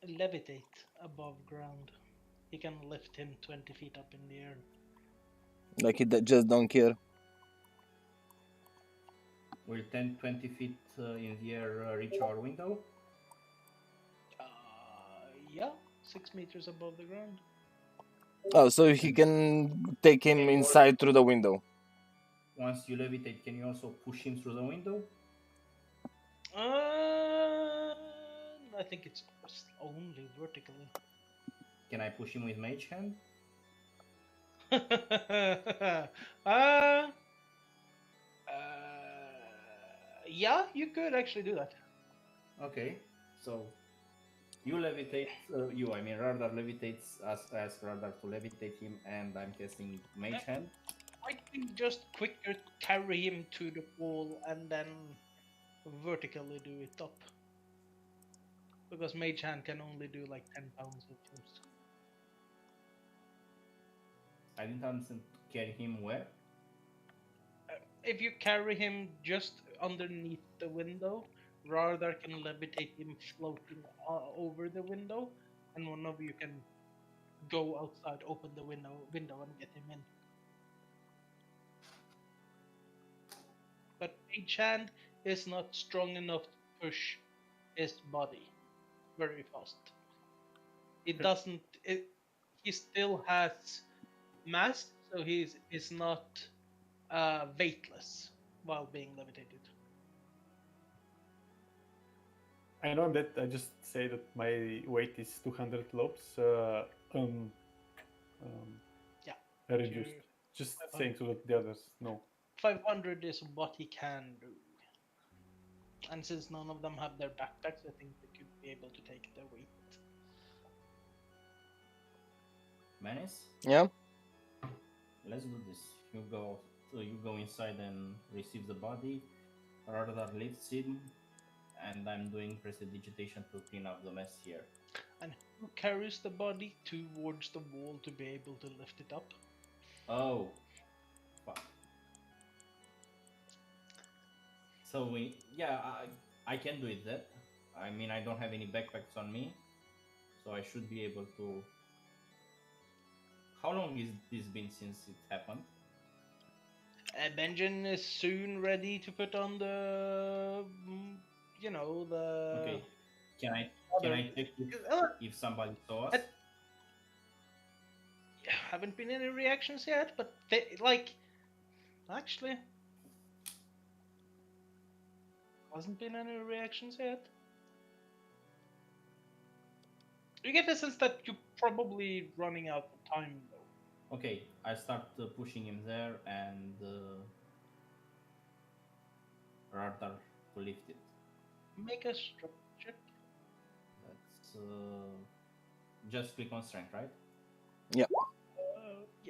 Levitate above ground. He can lift him 20 feet up in the air. Like he just don't care. Will 20 feet in the air reach our window? Yeah, 6 meters above the ground. Oh, so he can take him inside through the window. Once you levitate, can you also push him through the window? I think it's only vertically. Can I push him with mage hand? Yeah, you could actually do that. Okay, so you levitate, Radar levitates us, ask Radar to levitate him, and I'm casting mage hand. I can just quicker carry him to the wall and then vertically do it up. Because mage hand can only do like 10 pounds of force. I didn't understand. Carry him where? If you carry him just underneath the window, Radar can levitate him floating over the window, and one of you can go outside, open the window, and get him in. But Mage Hand is not strong enough to push his body. very fast. It doesn't. He still has mass, so he's not weightless while being levitated. I know that I just say that my weight is 200 lobs. Yeah. Reduced. You- Just 500. saying so that the others know. 500 is what he can do. And since none of them have their backpacks, I think they could be able to take their weight. Menace, Yeah. let's do this. You go inside and receive the body. Radar lifts him, and I'm doing prestidigitation to clean up the mess here. And who carries the body towards the wall to be able to lift it up? Oh, fuck. So I can do it. That I mean, I don't have any backpacks on me, so I should be able to. How long is this been since it happened? Benjamin is soon ready to put on the, the. Okay, can I other- check if somebody saw us? Haven't been any reactions yet, but actually, hasn't been any reactions yet. You get the sense that you're probably running out of time, though. Okay, I start pushing him there and Radar to lift it. Make a strength check. That's just click on strength, right? Yeah,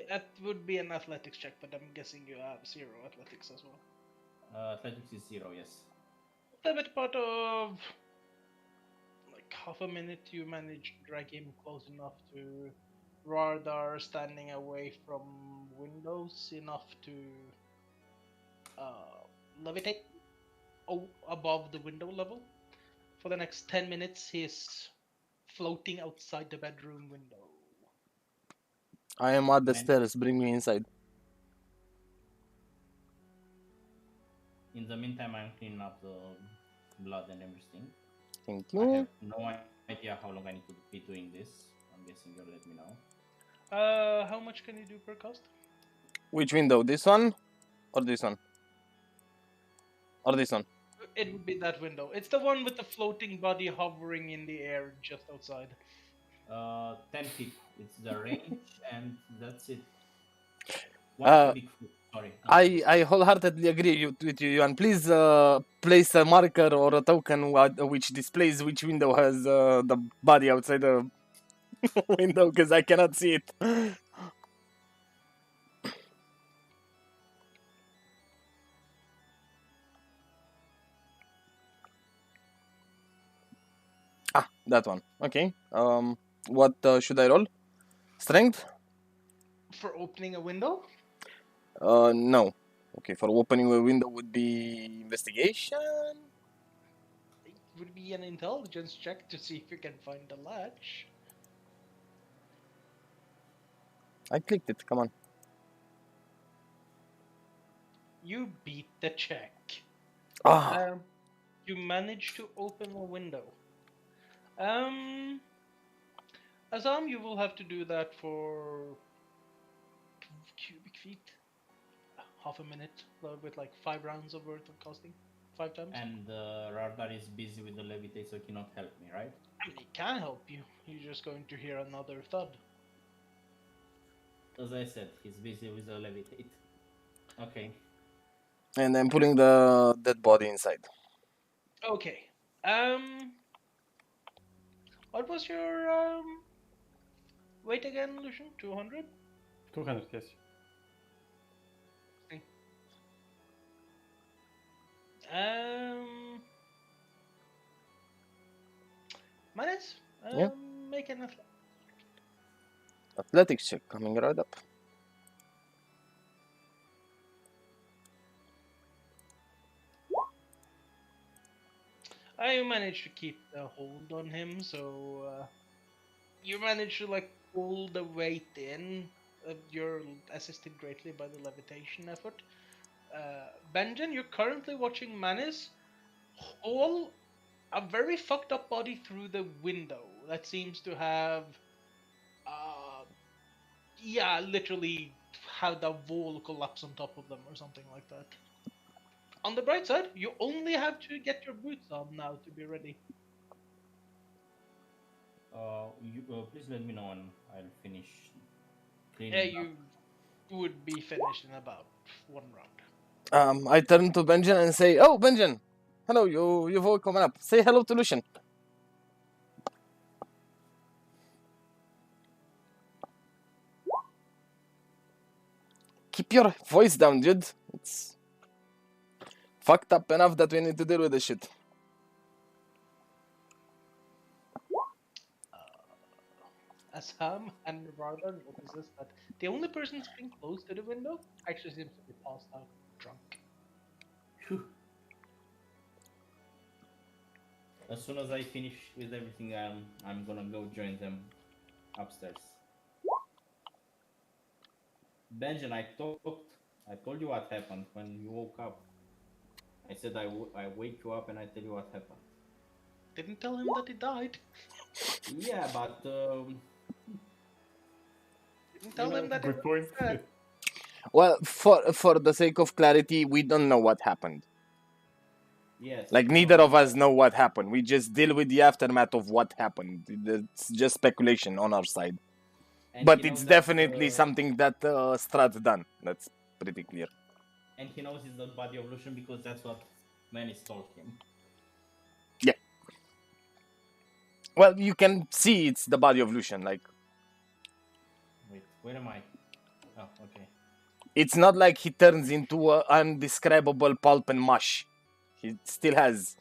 that would be an athletics check, but I'm guessing you have 0 athletics as well. Athletics is 0, yes. The bit part of like half a minute, you manage to drag him close enough to Radar, standing away from windows enough to levitate above the window level. For the next 10 minutes, he's floating outside the bedroom window. I am at the And- stairs. Bring me inside. In the meantime, I'm cleaning up the blood and everything. Thank I you. have no idea how long I need to be doing this. I'm guessing you'll let me know. How much can you do per cast? Which window? This one or this one? Or this one? It would be that window. It's the one with the floating body hovering in the air just outside. 10 feet. It's the range, and that's it. Uh, Cubic foot. Sorry. I wholeheartedly agree with you, and please place a marker or a token which displays which window has the body outside the window, because I cannot see it. Ah, that one. Okay. What should I roll? Strength? For opening a window? No. Okay, for opening a window would be investigation. It would be an intelligence check to see if you can find the latch. I clicked it. Come on. You beat the check. Ah, You manage to open a window. Azam, you will have to do that for cubic feet. Half a minute, with like 5 rounds of worth of casting. 5 times. And Radar is busy with the levitate, so he cannot help me, right? I mean, he can help you. You're just going to hear another thud. As I said, he's busy with the levitate. Okay. and I'm putting the dead body inside. Okay. What was your weight again, Lucian? 200? 200, yes. Minus? Yeah. Make an Athletics check coming right up. I managed to keep the hold on him, so you managed to pull the weight in. You're assisted greatly by the levitation effort. Benjen, you're currently watching Manis haul a very fucked up body through the window that seems to have, yeah, literally had the wall collapse on top of them or something like that. On the bright side, you only have to get your boots on now to be ready. Please let me know and I'll finish cleaning. Yeah, up. you would be finished in about one round. I turn to Benjen and say, "Oh, Benjen, hello. You've all come up. Say hello to Lucian." Keep your voice down, dude. It's fucked up enough that we need to deal with this shit. Assam and Varda notices that the only person sitting close to the window actually seems to be passed out drunk. Phew. As soon as I finish with everything, I'm gonna go join them upstairs. Benjamin, I told you what happened when you woke up. I said I wake you up and I tell you what happened. Didn't tell him that he died. Yeah, but Didn't tell him that Good he point. dead. Well, for the sake of clarity, we don't know what happened. yes. Like neither of us know what happened. We just deal with the aftermath of what happened. It's just speculation on our side. And But he it's knows definitely that, something that Strat's done. That's pretty clear. And he knows it's the body of Lucian because that's what Manny told him. Well, you can see it's the body of Lucian. Like Wait, where am I? Oh, okay. it's not like he turns into an undescribable pulp and mush. He still has.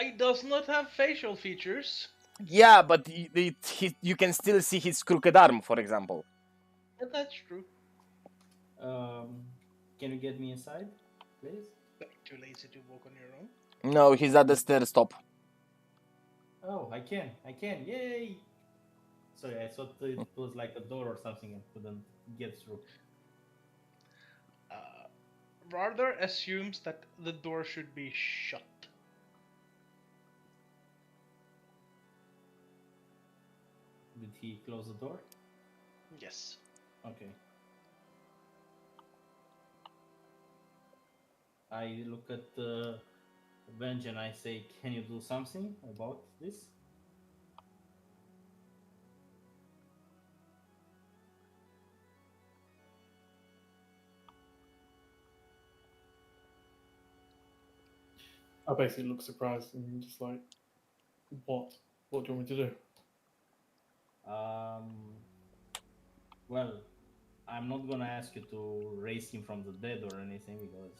He does not have facial features. Yeah, but you can still see his crooked arm, for example. But that's true. Can you get me inside, please? But too lazy to walk on your own. No, he's at the stair stop. Oh, I can, yay! Sorry, I thought it was like a door or something and couldn't get through. Rather assumes that the door should be shut. Did he close the door? Yes. Okay. I look at Benj and I say, can you do something about this? I basically look surprised and just like, what? What do you want me to do? Well, I'm not gonna ask you to raise him from the dead or anything because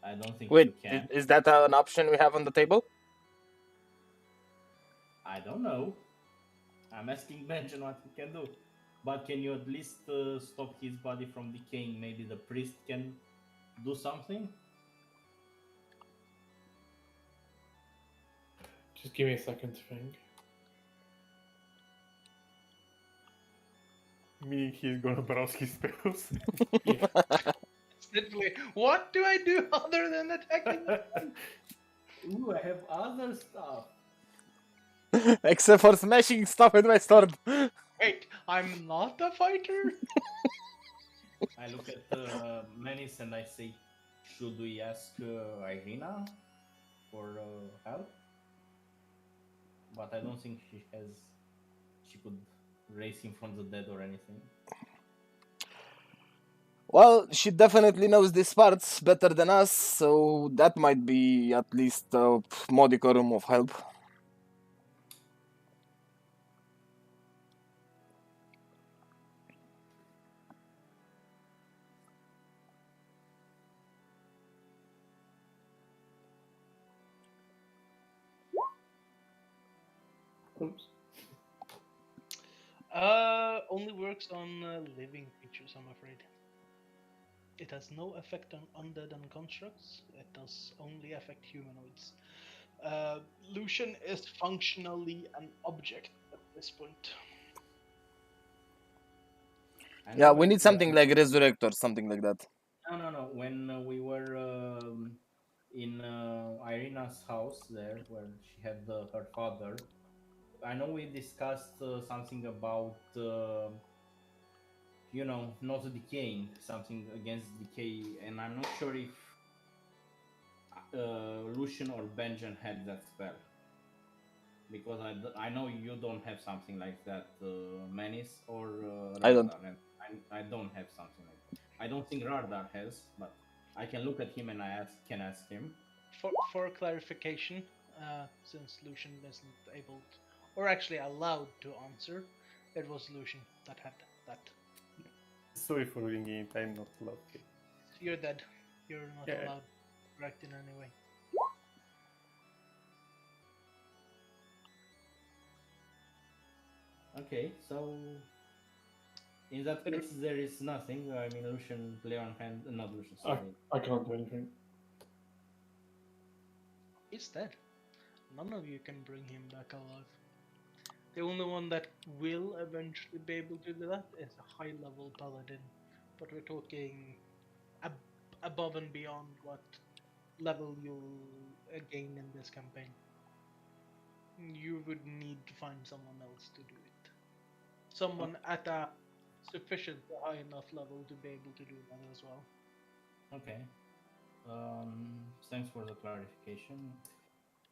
I don't think Wait, you can. is that an option we have on the table? I don't know. I'm asking Benjamin what he can do. But can you at least stop his body from decaying? Maybe the priest can do something? Just give me a second to think. Meaning he's gonna browse his spells. Literally, what do I do other than attacking? Ooh, I have other stuff. Except for smashing stuff with my sword. Wait, I'm not a fighter? I look at Menis and I say, should we ask Irina for help? But I don't think she could raise him from the dead or anything. Well, she definitely knows these parts better than us, so that might be at least a modicum of help. Oops. Only works on living creatures, I'm afraid. It has no effect on undead and constructs. It does only affect humanoids. Lucian is functionally an object at this point. Yeah, we need something like Resurrect or something like that. No. When we were in Irina's house there, where she had her father. I know we discussed something about not decaying, something against decay, and I'm not sure if Lucian or Benjen had that spell, because I know you don't have something like that, Manis or I don't. Rardar, and I don't have something like that. I don't think Rardar has, but I can look at him and can ask him. For clarification, since Lucian isn't able to, or actually allowed to answer, it was Lucian that had that. Sorry for ringing it. I'm not allowed. Okay. You're dead. You're not Yeah. allowed to correct in any way. Okay, so in that case, there is nothing. I mean, Lucian, Leon, not Lucian, sorry. I can't do anything. He's dead. None of you can bring him back alive. The only one that will eventually be able to do that is a high-level paladin, but we're talking above and beyond what level you'll gain in this campaign. You would need to find someone else to do it. Someone at a sufficient high enough level to be able to do that as well. Okay. Thanks for the clarification.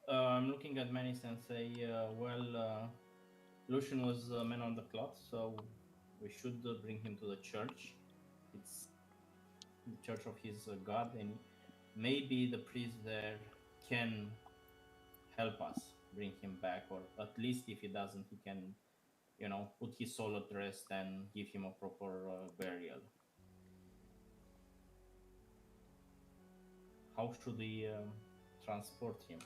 I'm looking at Manny and say, Lucian was a man on the cloth, so we should bring him to the church. It's the church of his god, and maybe the priest there can help us bring him back, or at least if he doesn't, he can, put his soul at rest and give him a proper burial. How should we transport him?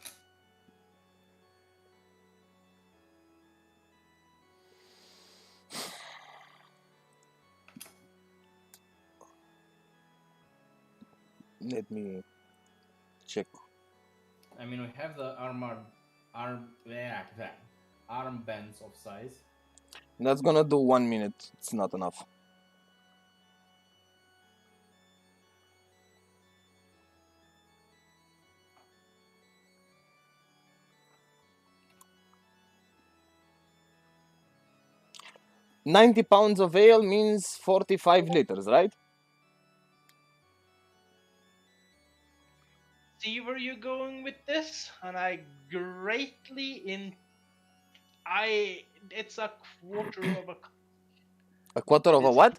Let me check. I mean, we have the armbands of size. That's gonna do 1 minute. It's not enough. £90 of ale means 45 liters, right? See where you're going with this, and I greatly it's a quarter of A quarter of a It's- what?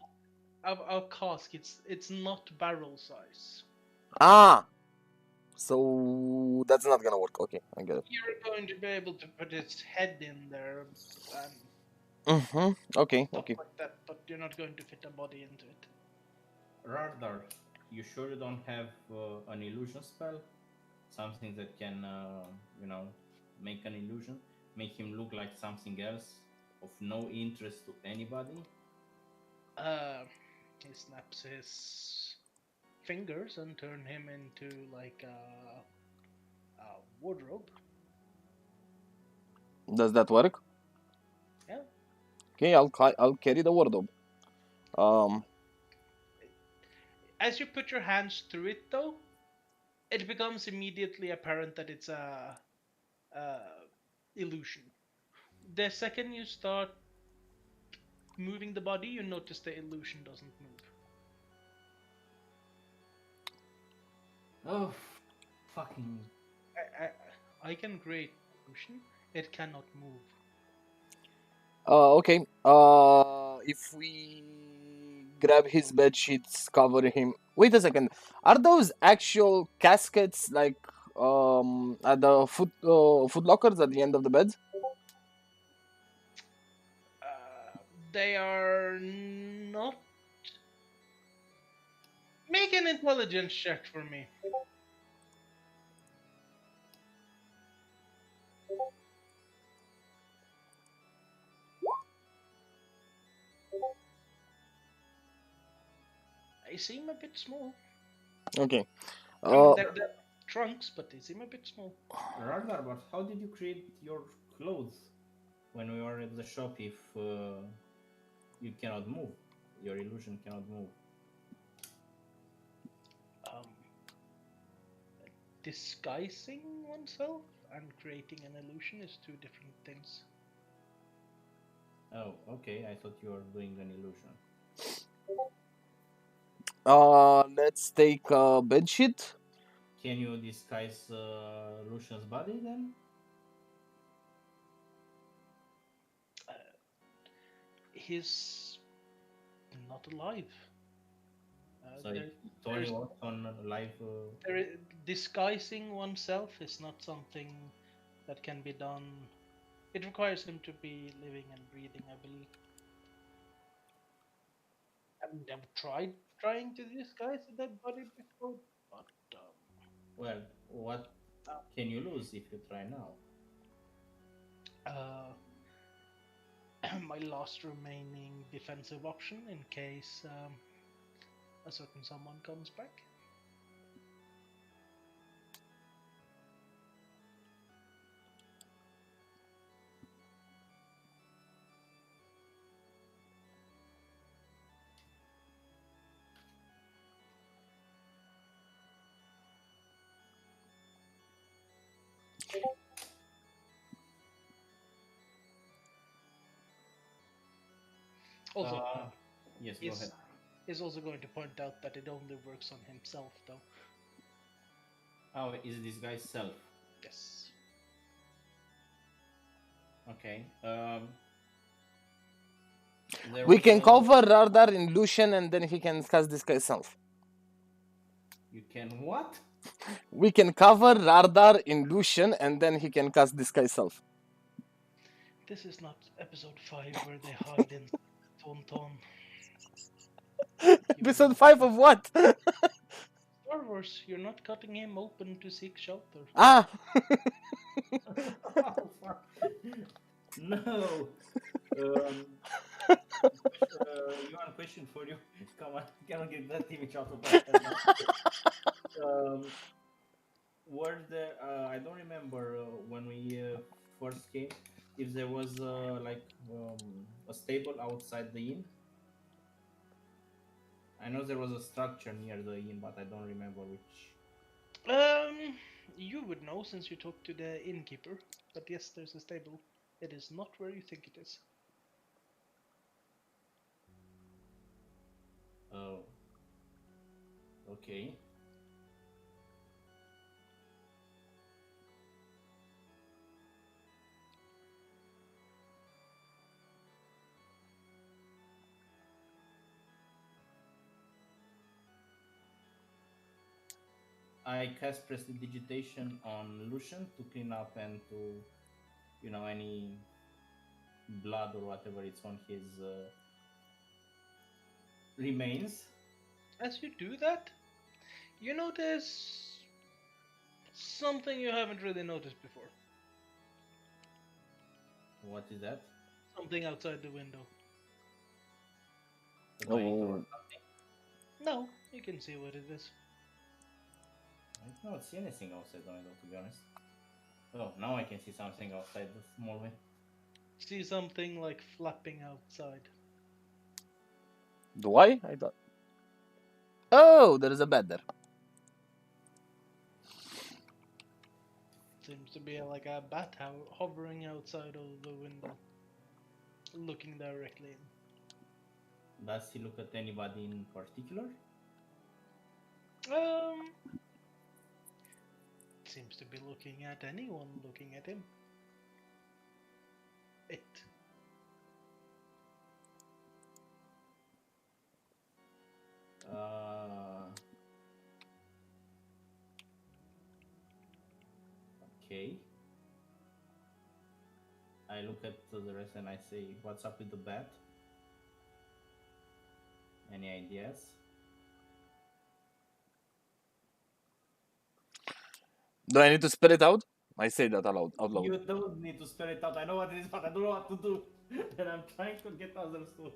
a cask. It's not barrel size. Ah! So that's not gonna work. Okay, I get it. You're going to be able to put its head in there and Mm-hmm. Okay, stuff okay. like that, but you're not going to fit a body into it. Rardar, you sure you don't have an illusion spell? Something that can, make an illusion? Make him look like something else of no interest to anybody? He snaps his fingers and turn him into like a wardrobe. Does that work? Yeah. Okay, I'll carry the wardrobe. As you put your hands through it, though, it becomes immediately apparent that it's a illusion. The second you start moving the body, you notice the illusion doesn't move. Oh, fucking. I can create illusion. It cannot move. Okay. If we grab his bed sheets, cover him. Wait a second. Are those actual caskets like at the foot lockers at the end of the bed? They are not. Make an intelligence check for me. They seem a bit small. Okay. I mean, they're trunks, but they seem a bit small. Rardar, but how did you create your clothes when we were at the shop if you cannot move? Your illusion cannot move. disguising oneself and creating an illusion is two different things. Oh, okay. I thought you were doing an illusion. Let's take a bedsheet. Can you disguise Lucian's body then? He's not alive. So There- it only there's- works on live. disguising oneself is not something that can be done. It requires him to be living and breathing, I believe. I've never tried trying to disguise a dead body before, but Well, what can you lose if you try now? my last remaining defensive option in case a certain someone comes back. Also, Yes, go ahead. is also going to point out that it only works on himself, though. Oh, is this guy's self? Yes. Okay. We can cover Radar in Lucian and then he can cast disguise self. You can what? We can cover Radar in Lucian and then he can cast disguise self. This is not episode 5 where they hide in Tauntaun. Episode 5 of what? Star Wars, you're not cutting him open to seek shelter. Ah! Oh, fuck. No. You want a question for you? Come on, cannot get that image out of my head now. Were there? I don't remember when we first came. If there was like a stable outside the inn. I know there was a structure near the inn, but I don't remember which. You would know since you talked to the innkeeper. But yes, there's a stable. It is not where you think it is. Oh. Okay. I cast prestidigitation on Lucian to clean up and to, you know, any blood or whatever it's on his remains. As you do that, you notice something you haven't really noticed before. What is that? Something outside the window. A light or Oh. something? No, you can see what it is. I don't see anything outside the window, to be honest. Oh, now I can see something outside the small window. See something like flapping outside. Do I? I thought. Oh, there is a bed there. Seems to be like a bat hovering outside of the window, looking directly in. Does he look at anybody in particular? Seems to be looking at anyone looking at him. It. Okay. I look at the rest and I say, "What's up with the bat? Any ideas?" Do I need to spell it out? I say that out loud. You don't need to spell it out. I know what it is, but I don't know what to do. And I'm trying to get others to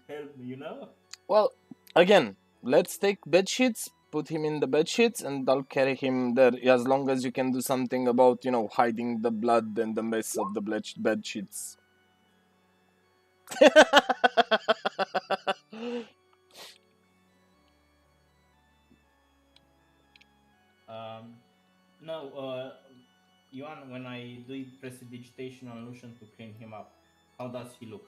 help me, you know? Well, again, let's take bed sheets, put him in the bed sheets, and I'll carry him there. As long as you can do something about, you know, hiding the blood and the mess of the bed sheets. No, Yuan, when I do prestidigitation on Lucian to clean him up, how does he look?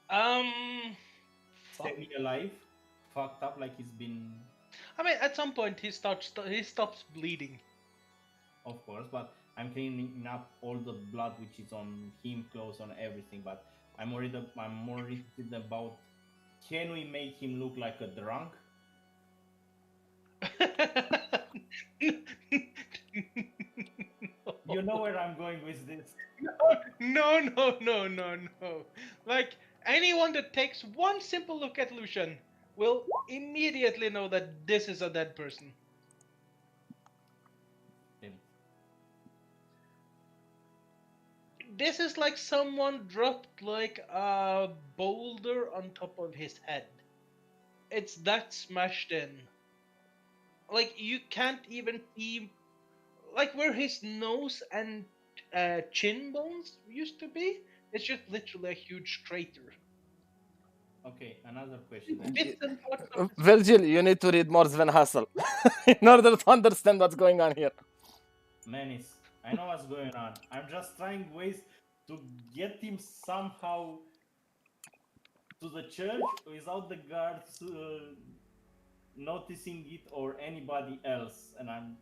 Fuck. Semi-alive? Fucked up like he's been, I mean, at some point he stops bleeding. of course, but I'm cleaning up all the blood which is on him, clothes, on everything. But I'm more interested about, can we make him look like a drunk? You know where I'm going with this. No. Like, anyone that takes one simple look at Lucian will immediately know that this is a dead person. This is like someone dropped like a boulder on top of his head. It's that smashed in. Like, you can't even see, like, where his nose and chin bones used to be. It's just literally a huge crater. Okay, another question. Bits and parts of his Virgil, you need to read more Sven Hassel in order to understand what's going on here. Menace, I know what's going on. I'm just trying ways to get him somehow to the church without the guards noticing it or anybody else. And I'm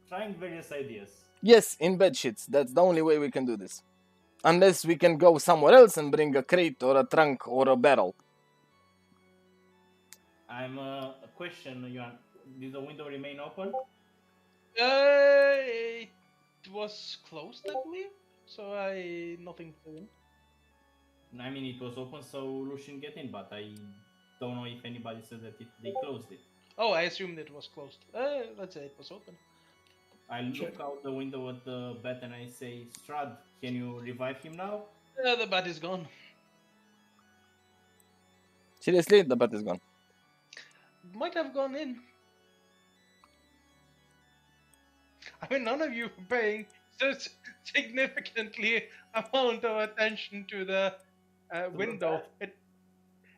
trying various ideas. Yes, in bed sheets. That's the only way we can do this. Unless we can go somewhere else and bring a crate or a trunk or a barrel. I'm a question, Johan. Did the window remain open? It was closed, I believe. So nothing to do. I mean, it was open so Lucian get in, but I don't know if anybody said that they closed it. Oh, I assumed it was closed. Let's say it was open. I look out the window at the bat and I say, Strad, can you revive him now? The bat is gone. Seriously, the bat is gone. Might have gone in. I mean, none of you are paying such significantly amount of attention to the window.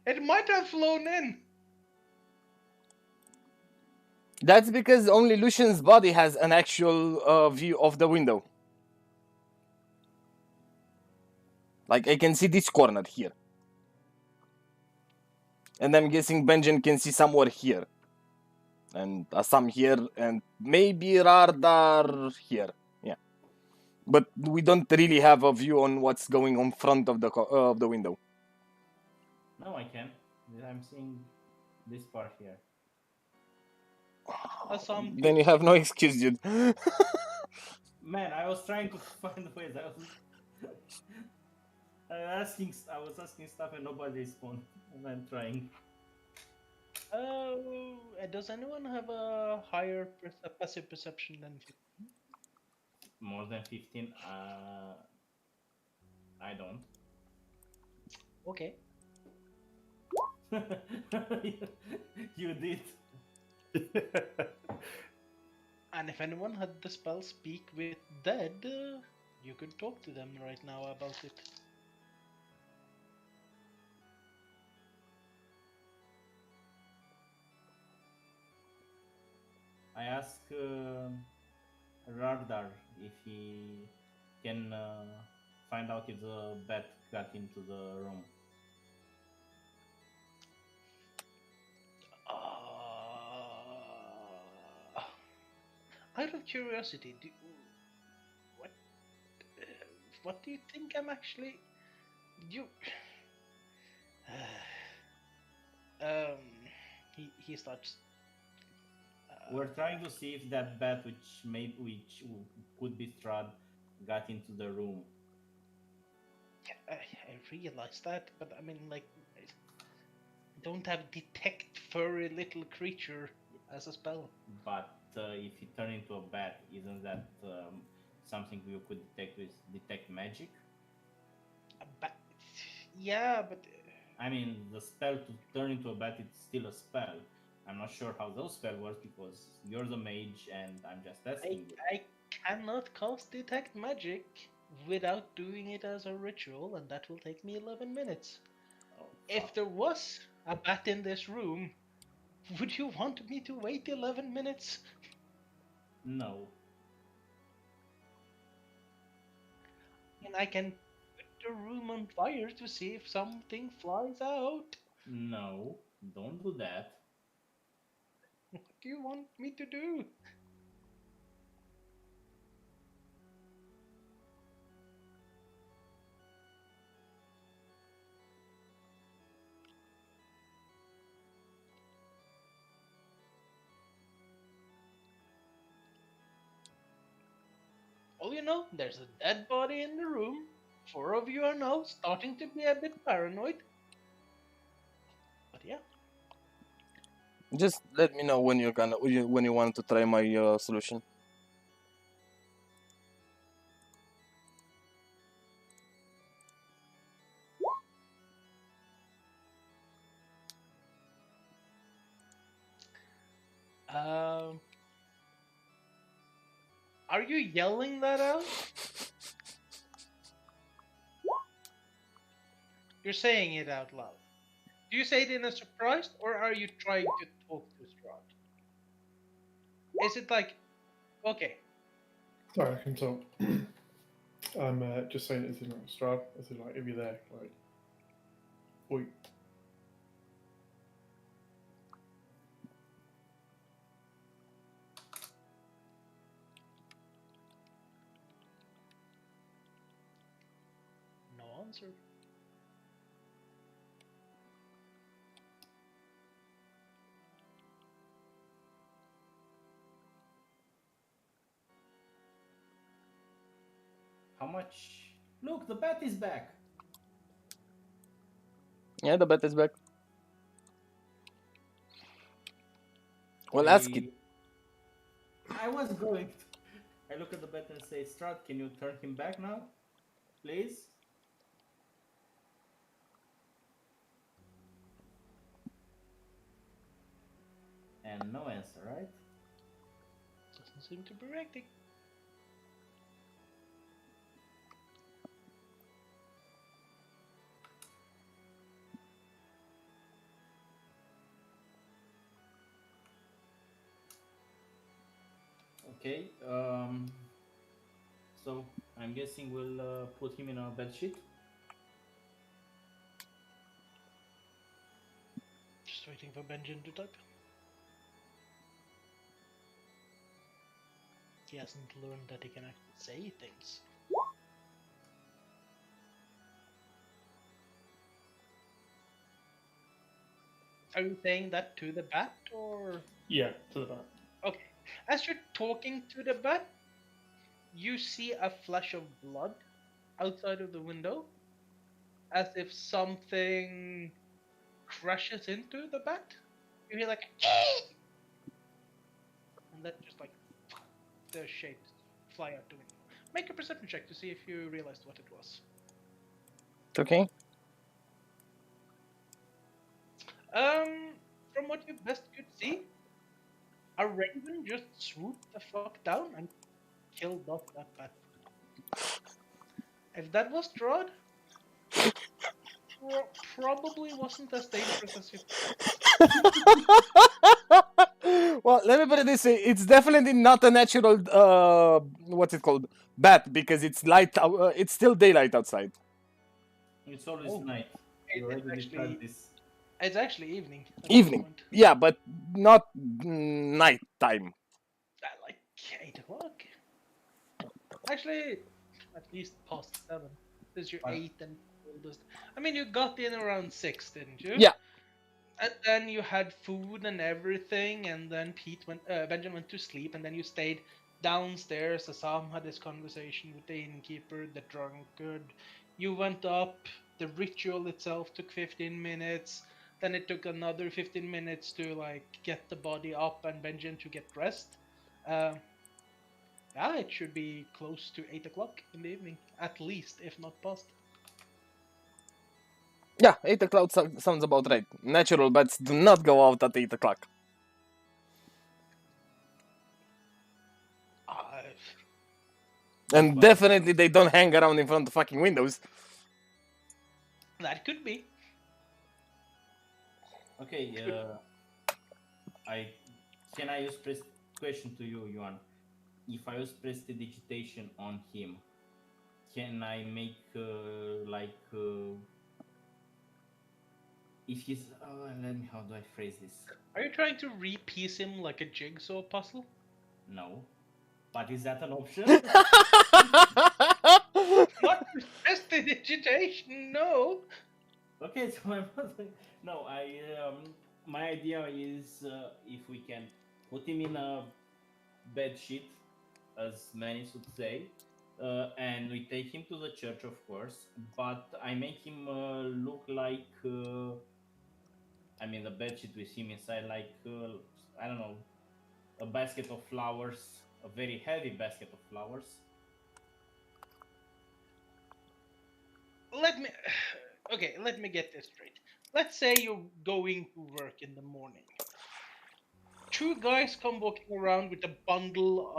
It might have flown in. That's because only Lucian's body has an actual view of the window. Like, I can see this corner here. And I'm guessing Benjen can see somewhere here. And some here, and maybe Radar here. Yeah. But we don't really have a view on what's going on front of the window. No, I can. I'm seeing this part here. Then you have no excuse, dude. Man, I was trying to find ways. I was asking stuff and nobody responded. And I'm trying. Does anyone have a higher passive perception than 15? More than 15? I don't. Okay. You did. And if anyone had the spell Speak with Dead, you could talk to them right now about it. I asked Radar if he can find out if the bat got into the room. Out of curiosity, what do you think I'm actually? He starts. We're trying to see if that bat, which could be Strad, got into the room. I realize that, but I mean, like, I don't have detect furry little creature as a spell. But if he turned into a bat, isn't that something you could detect magic? A bat? Yeah, but I mean, the spell to turn into a bat, it's still a spell. I'm not sure how those spells work because you're the mage and I'm just asking you. I cannot cast detect magic without doing it as a ritual, and that will take me 11 minutes. Oh, If there was a bat in this room, Would you want me to wait 11 minutes? No. And I can put the room on fire to see if something flies out. No. Don't do that. What do you want me to do? Well, you know, there's a dead body in the room. 4 of you are now starting to be a bit paranoid. But yeah. Just let me know when when you want to try my solution. Um, are you yelling that out? You're saying it out loud. Do you say it in a surprise, or are you trying to talk to Strahd? Is it like, okay, Sorry, I can talk. I'm just saying it as in like Strahd, as in like if you're there, like, oi. no answer. How much? Look, the bat is back. Yeah, the bet is back. Well, ask it. I was going to. I look at the bat and say, Strahd, can you turn him back now? Please? And no answer, right? Doesn't seem to be reacting. Okay. So I'm guessing we'll put him in a bed sheet. Just waiting for Benjamin to type. He hasn't learned that he can actually say things. Are you saying that to the bat, or? Yeah, to the back. Okay. As you're talking to the bat, you see a flash of blood outside of the window, as if something crashes into the bat. You hear like, and that just like the shapes fly out the window. Make a perception check to see if you realized what it was. Okay. From what you best could see, a raven just swooped the fuck down and killed off that bat. If that was Strahd, probably wasn't as dangerous as you thought. Well, let me put it this way: it's definitely not a natural what's it called, bat, because it's light. It's still daylight outside. It's always Oh. night. It- You it's already actually- discussed this. It's actually evening. at this Evening. point. Yeah, but not night time. At like 8 o'clock. Actually, at least past 7. Since you're Fine. 8 and oldest. I mean, you got in around 6, didn't you? Yeah. And then you had food and everything, and then Benjamin went to sleep, and then you stayed downstairs. Assam had this conversation with the innkeeper, the drunkard. You went up. The ritual itself took 15 minutes. Then it took another 15 minutes to like get the body up and Benjamin to get dressed. Yeah, it should be close to 8 o'clock in the evening, at least, if not past. Yeah, 8 o'clock sounds about right. Natural bats do not go out at 8 o'clock. And definitely they don't hang around in front of fucking windows. That could be. Okay, I can I use question to you, Yuan? If I use prestidigitation on him, can I make if he's let me how do I phrase this? Are you trying to repiece him like a jigsaw puzzle? No, but is that an option? Not prestidigitation, no. Okay, so no, my idea is if we can put him in a bed sheet, as many should say, and we take him to the church, of course. But I make him look like the bed sheet with him inside, like I don't know, a basket of flowers, a very heavy basket of flowers. Let me get this straight. Let's say you're going to work in the morning. Two guys come walking around with a bundle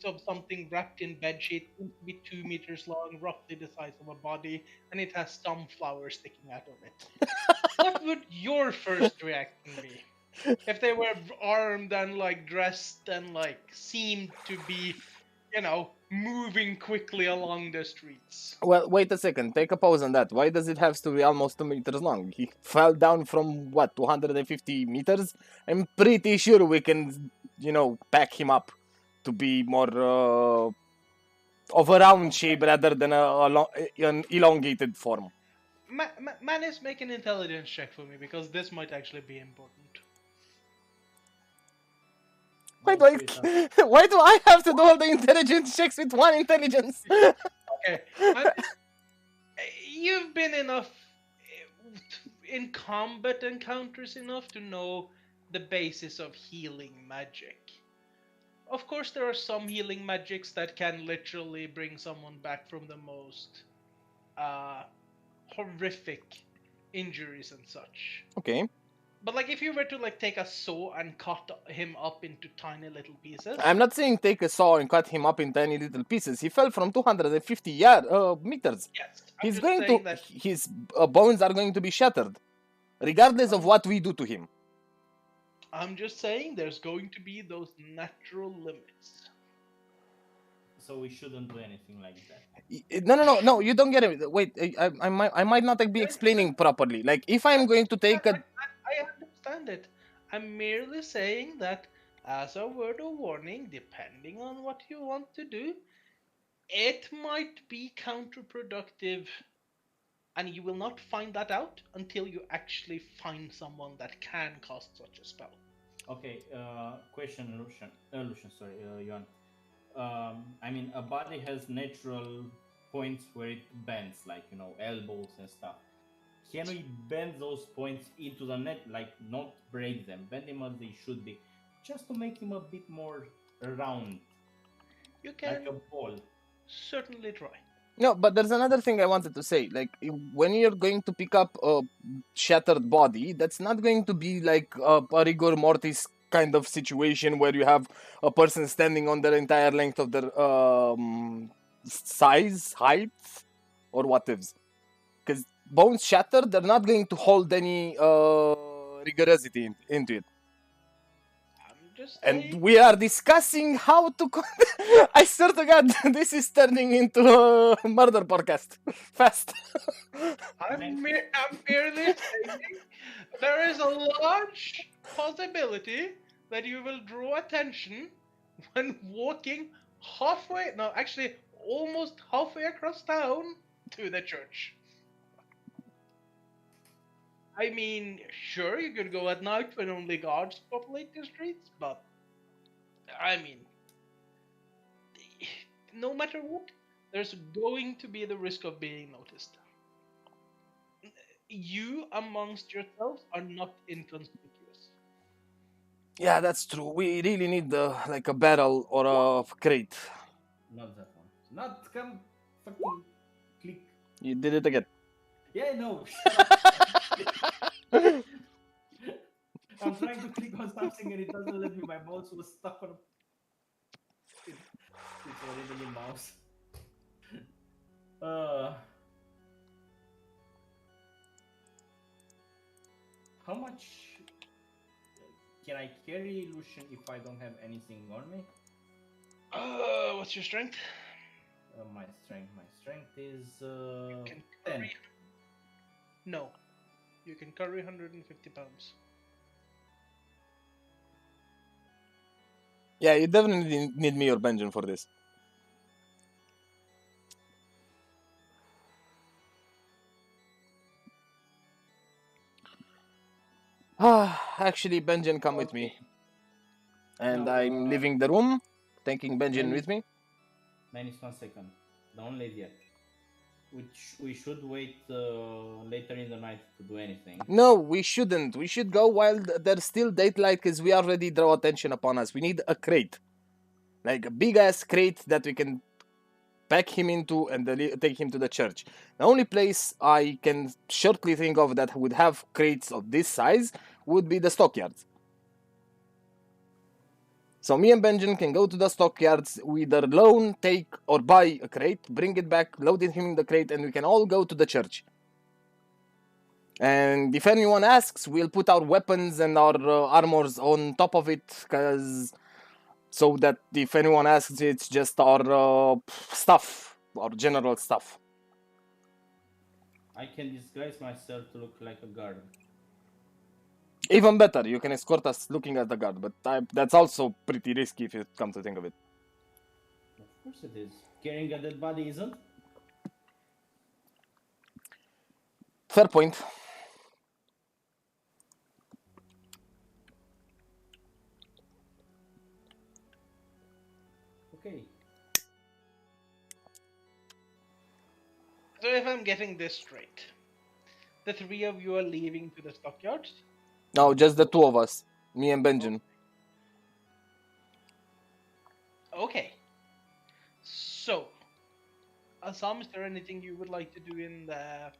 of something wrapped in bedsheet, seems to be 2 meters long, roughly the size of a body, and it has some flowers sticking out of it. What would your first reaction be? If they were armed and dressed and seemed to be, moving quickly along the streets. Well, wait a second. Take a pause on that. Why does it have to be almost 2 meters long? He fell down from, what, 250 meters? I'm pretty sure we can, pack him up to be more of a round shape rather than an elongated form. Manus, make an intelligence check for me, because this might actually be important. Why do I have to do all the intelligence checks with one intelligence? Okay. You've been in combat encounters enough to know the basis of healing magic. Of course, there are some healing magics that can literally bring someone back from the most horrific injuries and such. Okay. But if you were to take a saw and cut him up into tiny little pieces. I'm not saying take a saw and cut him up in tiny little pieces. He fell from 250 meters. Yes. His bones are going to be shattered, regardless of what we do to him. I'm just saying there's going to be those natural limits. So we shouldn't do anything like that. No, you don't get it. Wait, I might not be explaining properly. If I'm going to take I understand it. I'm merely saying that as a word of warning, depending on what you want to do, it might be counterproductive, and you will not find that out until you actually find someone that can cast such a spell. Okay, question, Lucian. Yuan. A body has natural points where it bends, elbows and stuff. Can we bend those points into the net, not break them, bend them as they should be, just to make him a bit more round? You can like a ball. Certainly try. No, but there's another thing I wanted to say. When you're going to pick up a shattered body, that's not going to be like a rigor mortis kind of situation where you have a person standing on their entire length of their size, height, or whatevs. Because bones shattered, they're not going to hold any rigorosity into it. And we are discussing how to... I swear to God, this is turning into a murder podcast. Fast. I'm merely saying there is a large possibility that you will draw attention when walking almost halfway across town to the church. I mean, sure, you could go at night when only guards populate the streets, but I mean, no matter what, there's going to be the risk of being noticed. You amongst yourselves are not inconspicuous. Yeah, that's true. We really need a barrel or a crate. Not that one. Not come fucking click. You did it again. Yeah, no. I'm trying to click on something and it doesn't let me. My mouse was stuck on. It's already a mouse. How much? can I carry Lucian if I don't have anything on me? What's your strength? My strength is Can 10. carry... No. You can carry 150 pounds. Yeah, you definitely need me or Benjamin for this. Actually, Benjamin, come with me. And No, I'm leaving the room, taking Benjamin Manny- with me. Minus 1 second. Don't leave yet. We should wait later in the night to do anything. No, we shouldn't. We should go while there's still daylight because we already draw attention upon us. We need a crate. Like a big ass crate that we can pack him into and take him to the church. The only place I can shortly think of that would have crates of this size would be the stockyards. So me and Benjamin can go to the stockyards, we either loan, take, or buy a crate, bring it back, load him in the crate, and we can all go to the church. And if anyone asks, we'll put our weapons and our armors on top of it, so that if anyone asks, it's just our stuff, our general stuff. I can disguise myself to look like a guard. Even better, you can escort us looking at the guard, but that's also pretty risky if you come to think of it. Of course it is. Carrying a dead body isn't? Fair point. Okay. So if I'm getting this straight, the three of you are leaving to the stockyards? No, just the two of us, me and Benjamin. Okay. So, Assam, is there anything you would like to do in the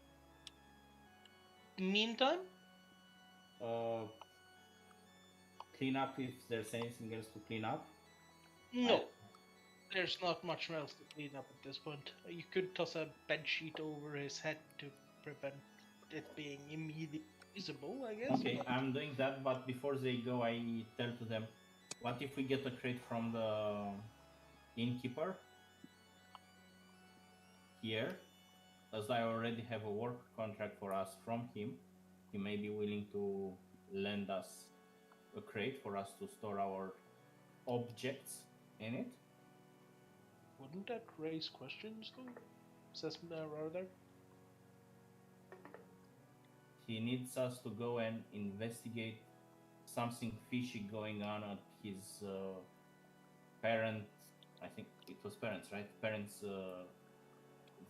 meantime? Clean up if there's anything else to clean up. No. There's not much else to clean up at this point. You could toss a bed sheet over his head to prevent it being immediately visible, I guess. Okay, I'm doing that, but before they go, I tell to them, what if we get a crate from the innkeeper here? As I already have a work contract for us from him, he may be willing to lend us a crate for us to store our objects in it. Wouldn't that raise questions, though? Says Rather. He needs us to go and investigate something fishy going on at his parents. I think it was parents, right? Parents'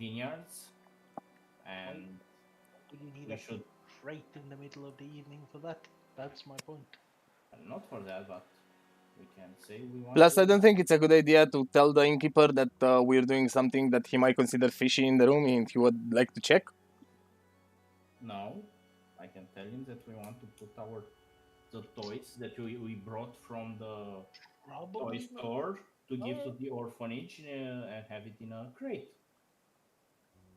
vineyards, and We need we a should crate in the middle of the evening for that. That's my point. not for that, but we can say we want. Plus, to... I don't think it's a good idea to tell the innkeeper that we're doing something that he might consider fishy in the room and he would like to check. No, I can tell him that we want to put the toys that we brought from the toy Probably not. store to give to the orphanage and have it in a crate.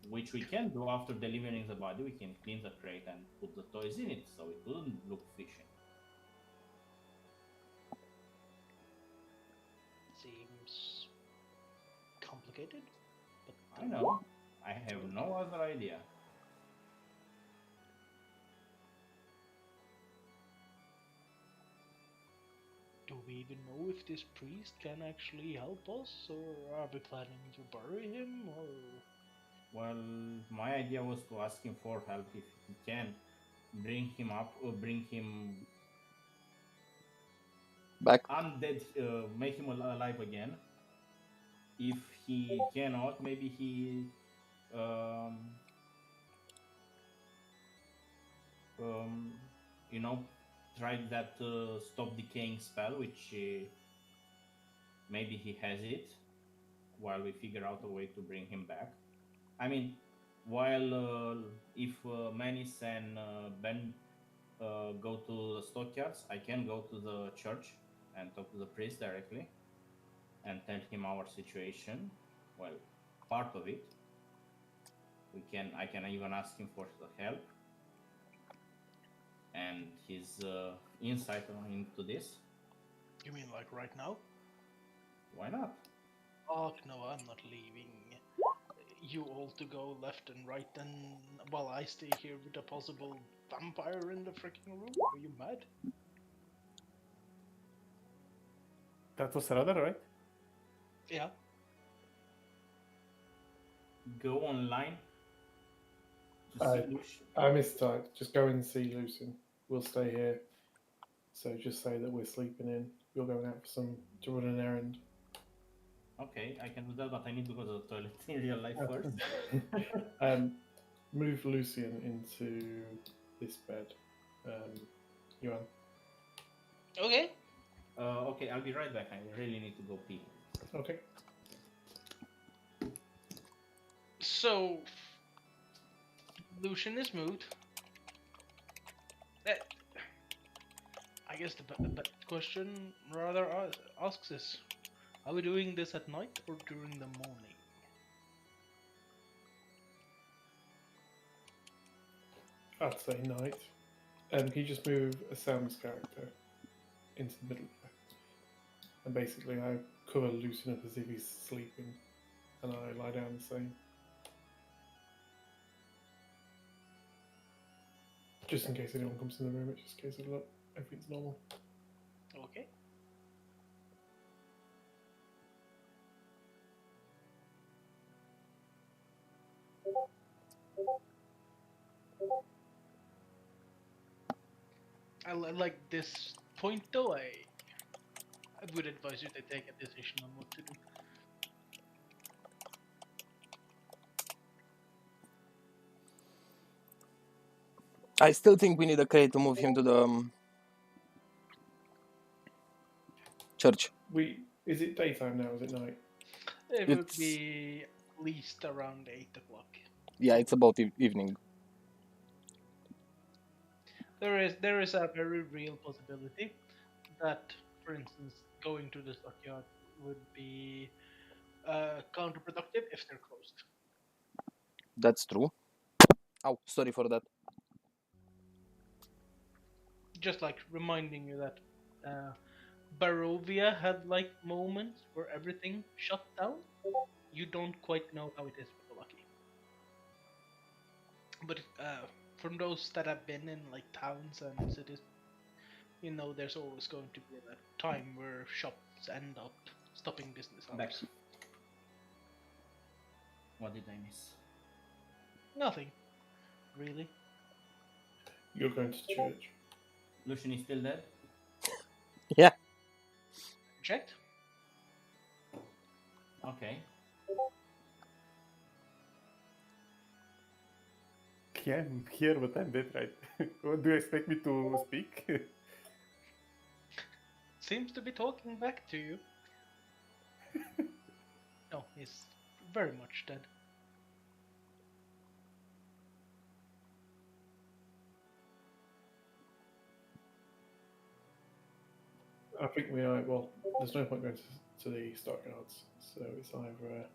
Which we can do after delivering the body. We can clean the crate and put the toys in it so it wouldn't look fishy. Seems complicated, but I know. I have no other idea. do we even know if this priest can actually help us, or are we planning to bury him, or... Well, my idea was to ask him for help if he can bring him up or bring him Back. undead, make him alive again. If he cannot, maybe he tried that stop decaying spell, which maybe he has it, while we figure out a way to bring him back. I mean, while if Manis and Ben go to the stockyards, I can go to the church and talk to the priest directly and tell him our situation. Well, part of it. I can even ask him for the help. and his insight into this. You mean like right now? Why not? Fuck no, I'm not leaving. You all to go left and right, and while I stay here with a possible vampire in the freaking room? Are you mad? That was Radar, right? Yeah. Go online to I- see Lucian. I mistyped. Just go and see Lucian. We'll stay here. So just say that we're sleeping in. You're going out to run an errand. Okay, I can do that, but I need to go to the toilet in real life first. Move Lucian into this bed. Yuan. Okay. Okay, I'll be right back. I really need to go pee. Okay. So, Lucian is moved. I guess the question rather asks is, are we doing this at night or during the morning? I'd say night. Can you just move a Sam's character into the middle there? And basically I cover Lucian up as if he's sleeping and I lie down the same. Just in case anyone comes in the room, it's just a case of look, everything's normal. Okay. Like this point though, I would advise you to take a decision on what to do. I still think we need a crate to move him to the church. Is it daytime now? Is it night? It would It's- be at least around 8 o'clock. Yeah, it's about evening. There is a very real possibility that, for instance, going to the stockyard would be counterproductive if they're closed. That's true. Oh, sorry for that. Just like reminding you that Barovia had like moments where everything shut down. You don't quite know how it is with Lucky. But from those that have been in like towns and cities, you know there's always going to be that time where shops end up stopping business Back. hours. What did I miss? Nothing, really. You're going to church. Lucian is still dead? Checked. Okay. Yeah, I'm here, but I'm dead, right? What, do you expect me to speak? Seems to be talking back to you. No, he's very much dead. I think we are. Well, there's no point going to the stockyards, so it's either.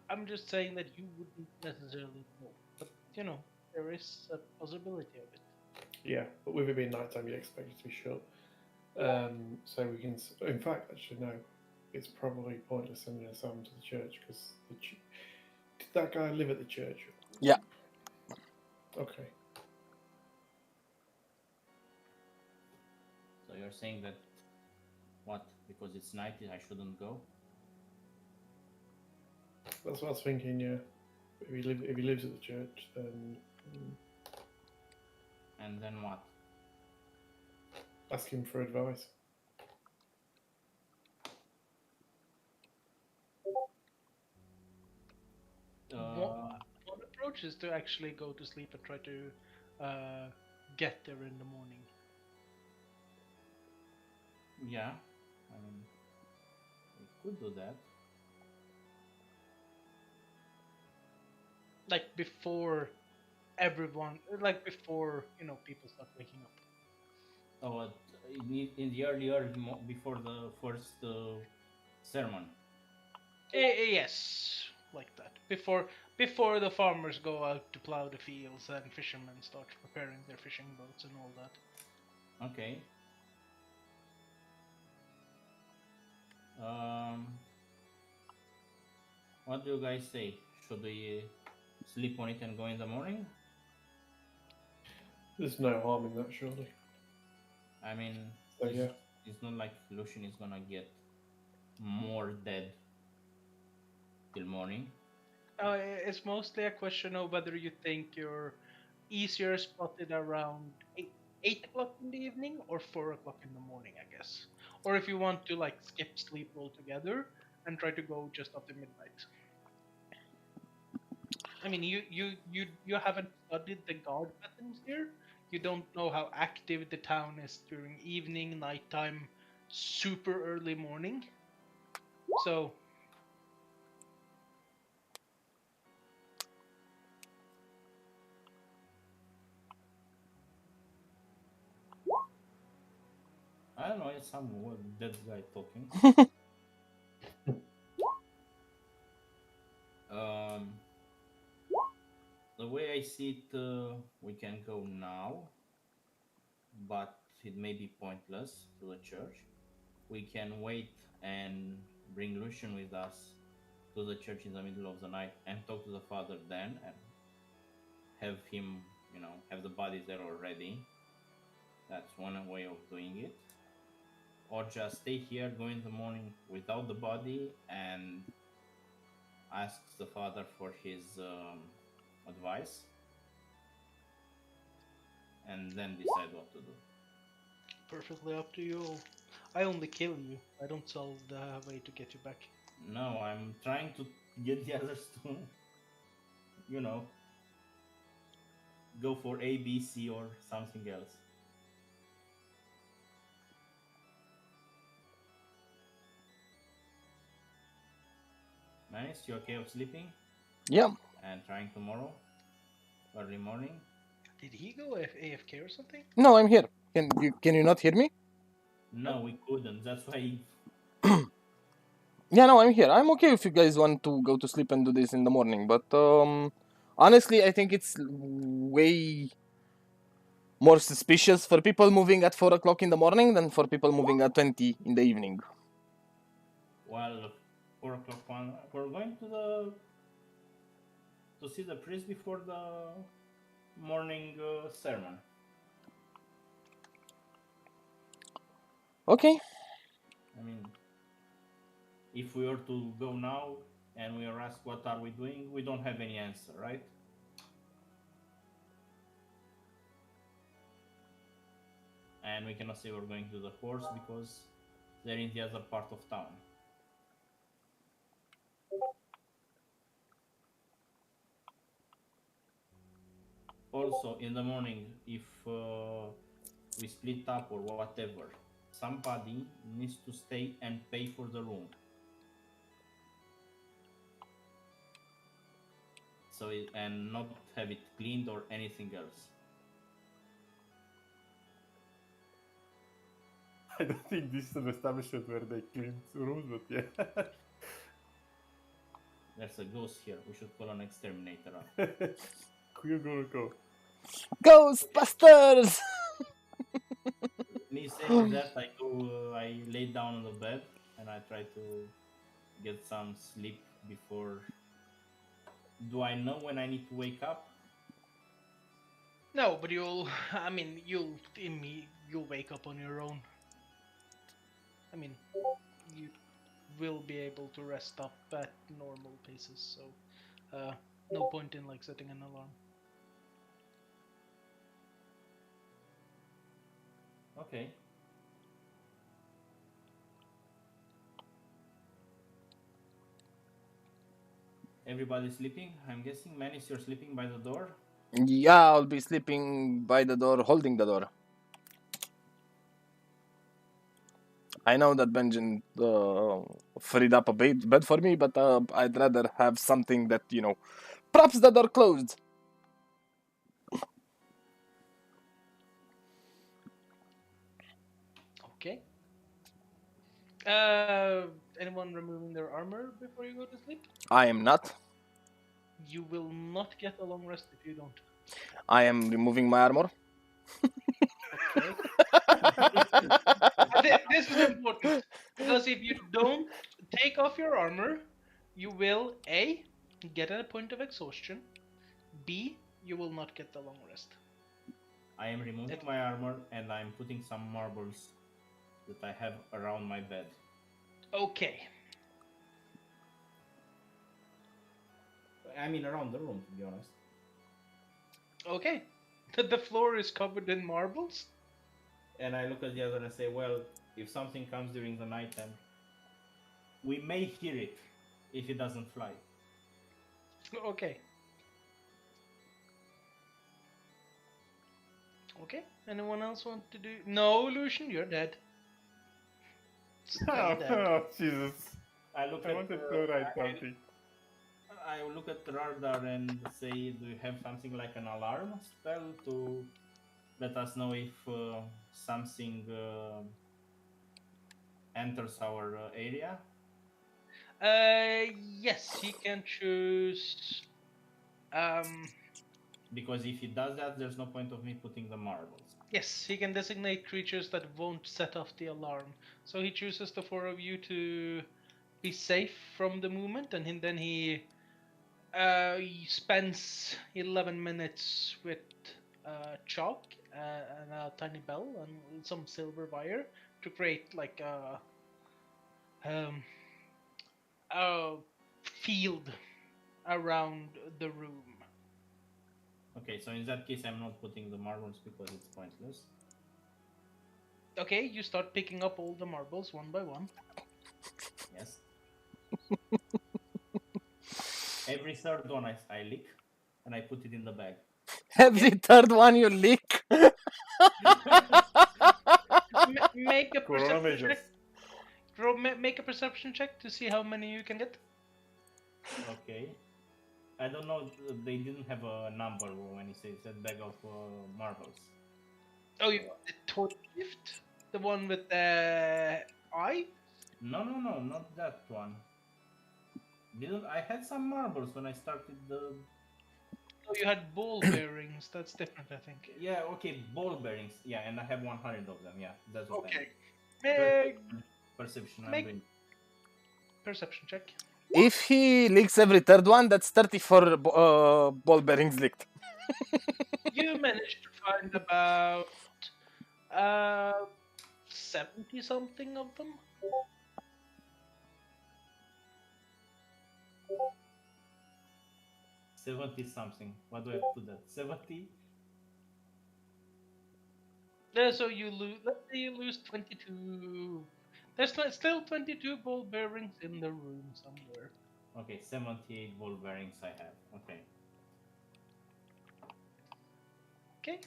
I'm just saying that you wouldn't necessarily know, but you know there is a possibility of it. Yeah, but with it being nighttime, you'd expect it to be shut. So we can. In fact, actually, no. It's probably pointless sending a Sam to the church because did that guy live at the church? Yeah. Okay. So you're saying that what? Because it's night, I shouldn't go? That's what I was thinking. Yeah. If he lives at the church, then And then what? ask him for advice. One approach is to actually go to sleep and try to get there in the morning. Yeah. We could do that. Like before everyone, like before, you know, people start waking up. Oh, in the early before the first sermon. Yes, like that. before the farmers go out to plow the fields and fishermen start preparing their fishing boats and all that. Okay. What do you guys say? Should we sleep on it and go in the morning? There's no harm in that, surely. I mean, So yeah, it's not like Lucian is gonna get more dead till morning. It's mostly a question of whether you think you're easier spotted around 8 o'clock in the evening or 4 o'clock in the morning, I guess. Or if you want to like skip sleep altogether and try to go just after midnight. I mean, you haven't studied the guard patterns here. You don't know how active the town is during evening, nighttime, super early morning. So I don't know, it's some dead guy talking. The way I see it, we can go now, but it may be pointless to the church. We can wait and bring Lucian with us to the church in the middle of the night and talk to the father then and have him, have the bodies there already. That's one way of doing it. Or just stay here, go in the morning without the body and ask the father for his advice and then decide what to do. perfectly up to you. I only kill you. I don't solve the way to get you back. No, I'm trying to get the others to, go for A, B, C, or something else. Nice, you okay of sleeping Yeah. and trying tomorrow, early morning? Did he go AFK or something? No, I'm here. Can you not hear me? No, we couldn't. That's why. Yeah, no, I'm here. I'm okay if you guys want to go to sleep and do this in the morning, but honestly, I think it's way more suspicious for people moving at 4 o'clock in the morning than for people moving at 20 in the evening. Well, 4 o'clock one. We're going to see the priest before the morning sermon. Okay. I mean, if we were to go now and we are asked what are we doing, we don't have any answer, right? And we cannot say we're going to the horse because they're in the other part of town. Also, in the morning, if we split up or whatever, somebody needs to stay and pay for the room. So and not have it cleaned or anything else. I don't think this is an establishment where they clean rooms, but yeah. There's a ghost here. We should call an exterminator up. Go. Ghostbusters! Me saying that, I lay down on the bed and I try to get some sleep before. Do I know when I need to wake up? No, but you'll wake up on your own. I mean, you will be able to rest up at normal paces, so no point in like setting an alarm. Okay. Everybody sleeping? I'm guessing. Manis, you're sleeping by the door? Yeah, I'll be sleeping by the door, holding the door. I know that Benjamin freed up a bed for me, but I'd rather have something that, props the door closed. Okay. Anyone removing their armor before you go to sleep? I am not. You will not get a long rest if you don't. I am removing my armor. Okay. This is important because if you don't take off your armor, you will A, get a point of exhaustion, B, you will not get the long rest. I am removing my armor and I'm putting some marbles that I have around my bed. Okay. I mean, around the room, to be honest. Okay. The floor is covered in marbles. And I look at the other and say, well, if something comes during the night, then we may hear it if it doesn't fly. Okay. Okay. Anyone else want to do? No, Lucian, you're dead. Still dead. Oh, Jesus. I look I at wanted to write something. I look at Rardar and say, do you have something like an alarm spell to let us know if something enters our area? Yes, he can choose. Because if he does that, there's no point of me putting the marbles. Yes, he can designate creatures that won't set off the alarm. So he chooses the four of you to be safe from the movement, and then he spends 11 minutes with chalk and a tiny bell and some silver wire to create like a field around the room. Okay, so in that case, I'm not putting the marbles because it's pointless. Okay, you start picking up all the marbles one by one. Yes. Every third one I lick, and I put it in the bag. Every third one you lick. Make a Corona perception measures. check. Make a perception check to see how many you can get. Okay. I don't know. They didn't have a number when he said bag of marbles. Oh, you the toy gift, the one with the eye. No, not that one. Didn't I had some marbles when I started the? Oh, you had ball bearings. That's different, I think. Yeah, okay, ball bearings. Yeah, and I have 100 of them. Yeah, that's what Okay. I mean. Make Perception. I'm make- doing. perception check. If he licks every third one, that's 34 ball bearings licked. You managed to find about 70 something of them. $70 something. What do I put that? 70? So you lose. Let's say you lose 22. There's still 22 ball bearings in the room somewhere. Okay, 78 ball bearings I have. Okay. Okay.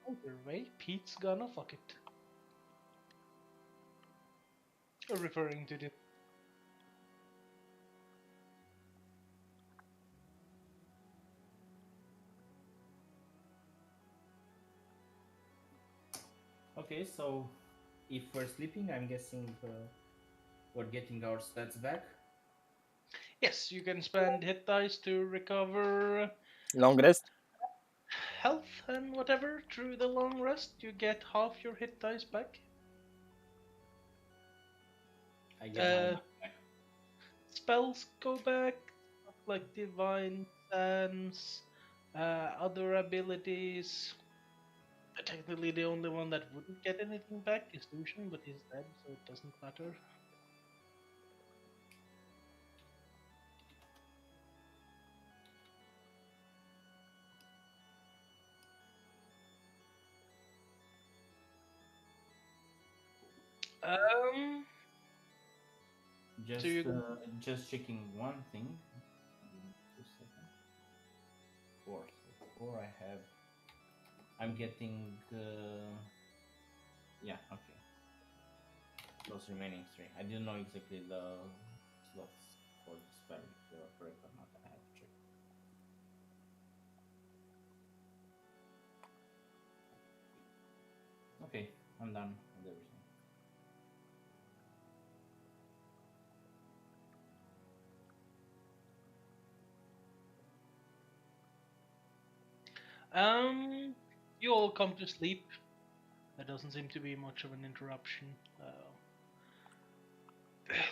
Either way, Pete's gonna fuck it. Referring to the. Okay, so if we're sleeping, I'm guessing we're getting our stats back. Yes, you can spend hit dice to recover Long rest. health and whatever through the long rest. You get half your hit dice back. I get my back. Spells go back, like divine sense, other abilities. Technically, the only one that wouldn't get anything back is Lucian, but he's dead, so it doesn't matter. Just, So you- just checking one thing. Give me 2 seconds. 4. So 4 I have. I'm getting. Yeah, okay. Those remaining 3. I didn't know exactly the slots for the spell, if they were correct or not. I have to check. Okay, I'm done with everything. You all come to sleep. There doesn't seem to be much of an interruption.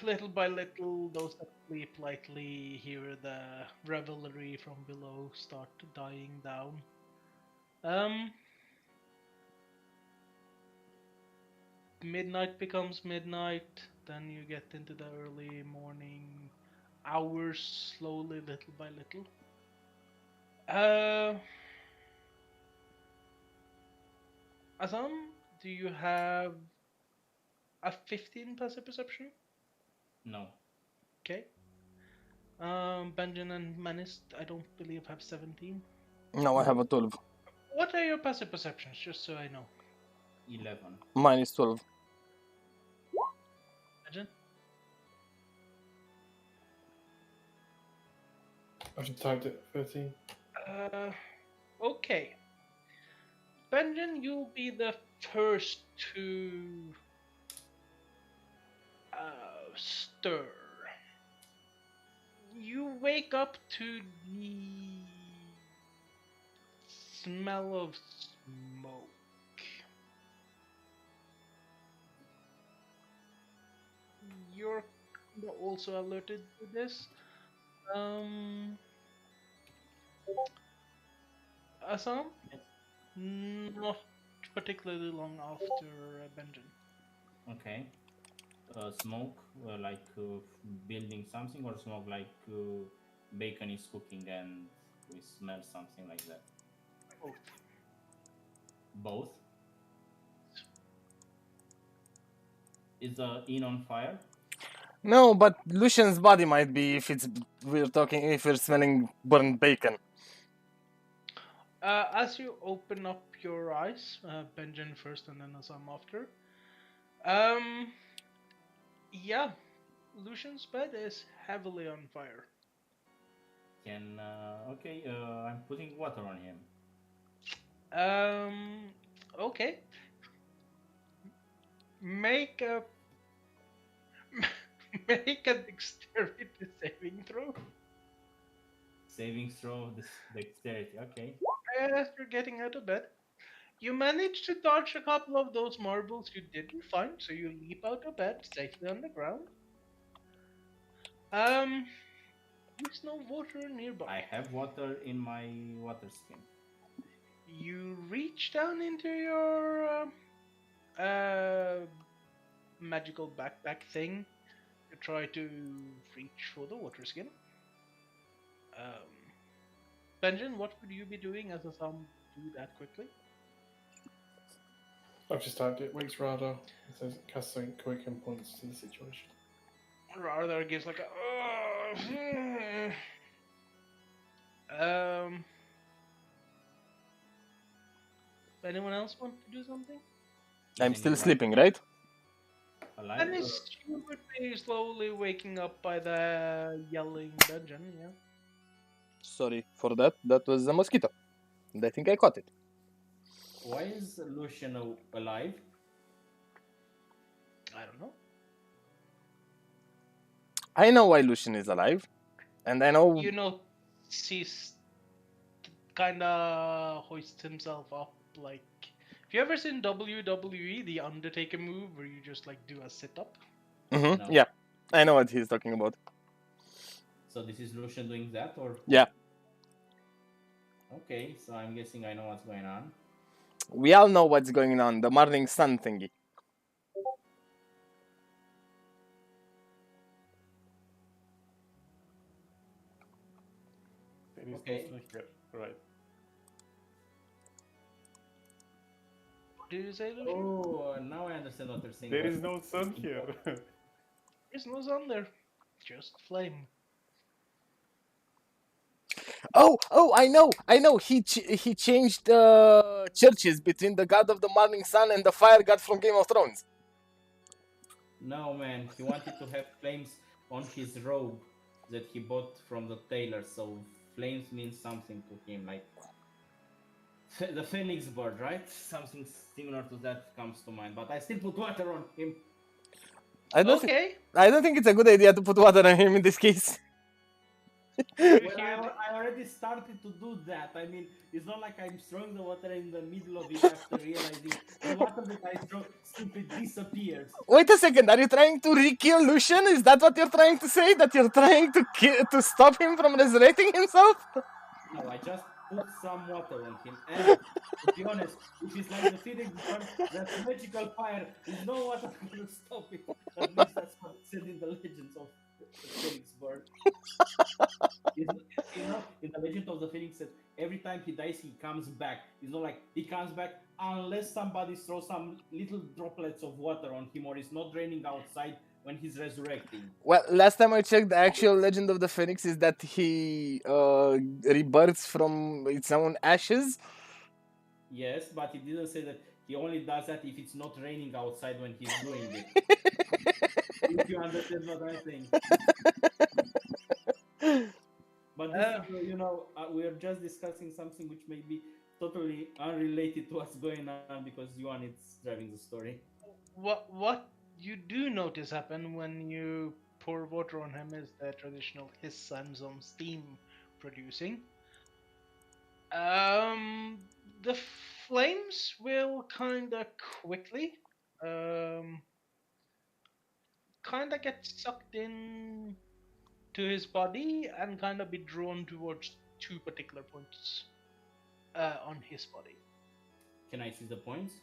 Little by little, those that sleep lightly hear the revelry from below start dying down. Midnight becomes midnight, then you get into the early morning hours, slowly, little by little. Azam, do you have a 15 passive perception? No. Okay. Benjamin and Menace, I don't believe have 17. No, I have a 12. What are your passive perceptions, just so I know? 11. Mine is 12. Benjamin? I've just typed it. 13. Okay. Benjamin, you'll be the first to stir. You wake up to the smell of smoke. You're also alerted to this. Assam? Not particularly long after Benjamin. Okay. Smoke, like building something, or smoke like bacon is cooking and we smell something like that? Both. Both? Is the inn on fire? No, but Lucian's body might be if we're smelling burnt bacon. As you open up your eyes, Benjamin first and then Assam after. Yeah, Lucian's bed is heavily on fire. Okay, I'm putting water on him. Okay. Make a make a dexterity saving throw. Saving throw this dexterity. Okay. As you're getting out of bed, you manage to dodge a couple of those marbles you didn't find, so you leap out of bed safely on the ground. There's no water nearby. I have water in my water skin. You reach down into your magical backpack thing to try to reach for the water skin. Benjamin, what would you be doing as a thumb do that quickly? I've just typed it. Wakes Radar. It says cast something quick and points to the situation. Radar gives like a anyone else want to do something? I'm Is still anyone sleeping, right? alive? Dennis, you would be slowly waking up by the yelling Benjamin, yeah. Sorry for that. That was a mosquito. And I think I caught it. Why is Lucian alive? I don't know. I know why Lucian is alive. And I know... You know, he's kinda hoists himself up like. Have you ever seen WWE, the Undertaker move, where you just like do a sit up? Mhm, No. yeah, I know what he's talking about. So this is Lucian doing that, or? Yeah. Okay, so I'm guessing I know what's going on. We all know what's going on. The morning sun thingy. There is Okay. no sun here. Right. What did you say, Lucian? Oh, now I understand what they're saying. There is no sun here. There's no sun there. Just flame. Oh, I know. He changed churches between the god of the morning sun and the fire god from Game of Thrones. No, man, he wanted to have flames on his robe that he bought from the tailor, so flames means something to him, like The phoenix bird, right? Something similar to that comes to mind, but I still put water on him. I don't think Okay. I don't think it's a good idea to put water on him in this case. Well, Here the- I already started to do that. I mean, it's not like I'm throwing the water in the middle of it after realizing the water that I throw simply disappears. Wait a second, are you trying to re-kill Lucian? Is that what you're trying to say? That you're trying to stop him from resurrecting himself? No, I just put some water on him. And to be honest, if it's like the phoenix bird, that magical fire is no water going to stop it. At least that's what it said in the legends of the phoenix bird. In the legend of the phoenix, said every time he dies, he comes back. It's not like he comes back unless somebody throws some little droplets of water on him, or it's not raining outside when he's resurrecting. Well, last time I checked, the actual legend of the Phoenix is that he rebirths from its own ashes. Yes, but he didn't say that he only does that if it's not raining outside when he's doing it. If you understand what I'm saying. But this is, we are just discussing something which may be totally unrelated to what's going on because Yuan is driving the story. what you do notice happen when you pour water on him is the traditional his sons on steam producing. The flames will kinda quickly kinda get sucked in to his body and kind of be drawn towards two particular points on his body. Can I see the points?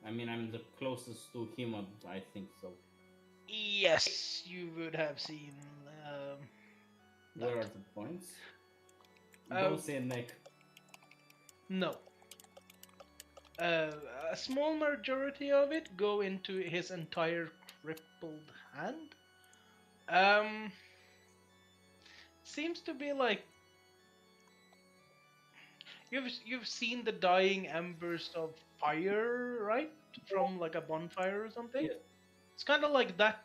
I mean, I'm the closest to him, I think so. Yes, you would have seen. Where are the points? Um, Don't say neck. No. A small majority of it go into his entire crippled hand. Seems to be like you've seen the dying embers of fire, right? From like a bonfire or something. Yes. It's kind of like that.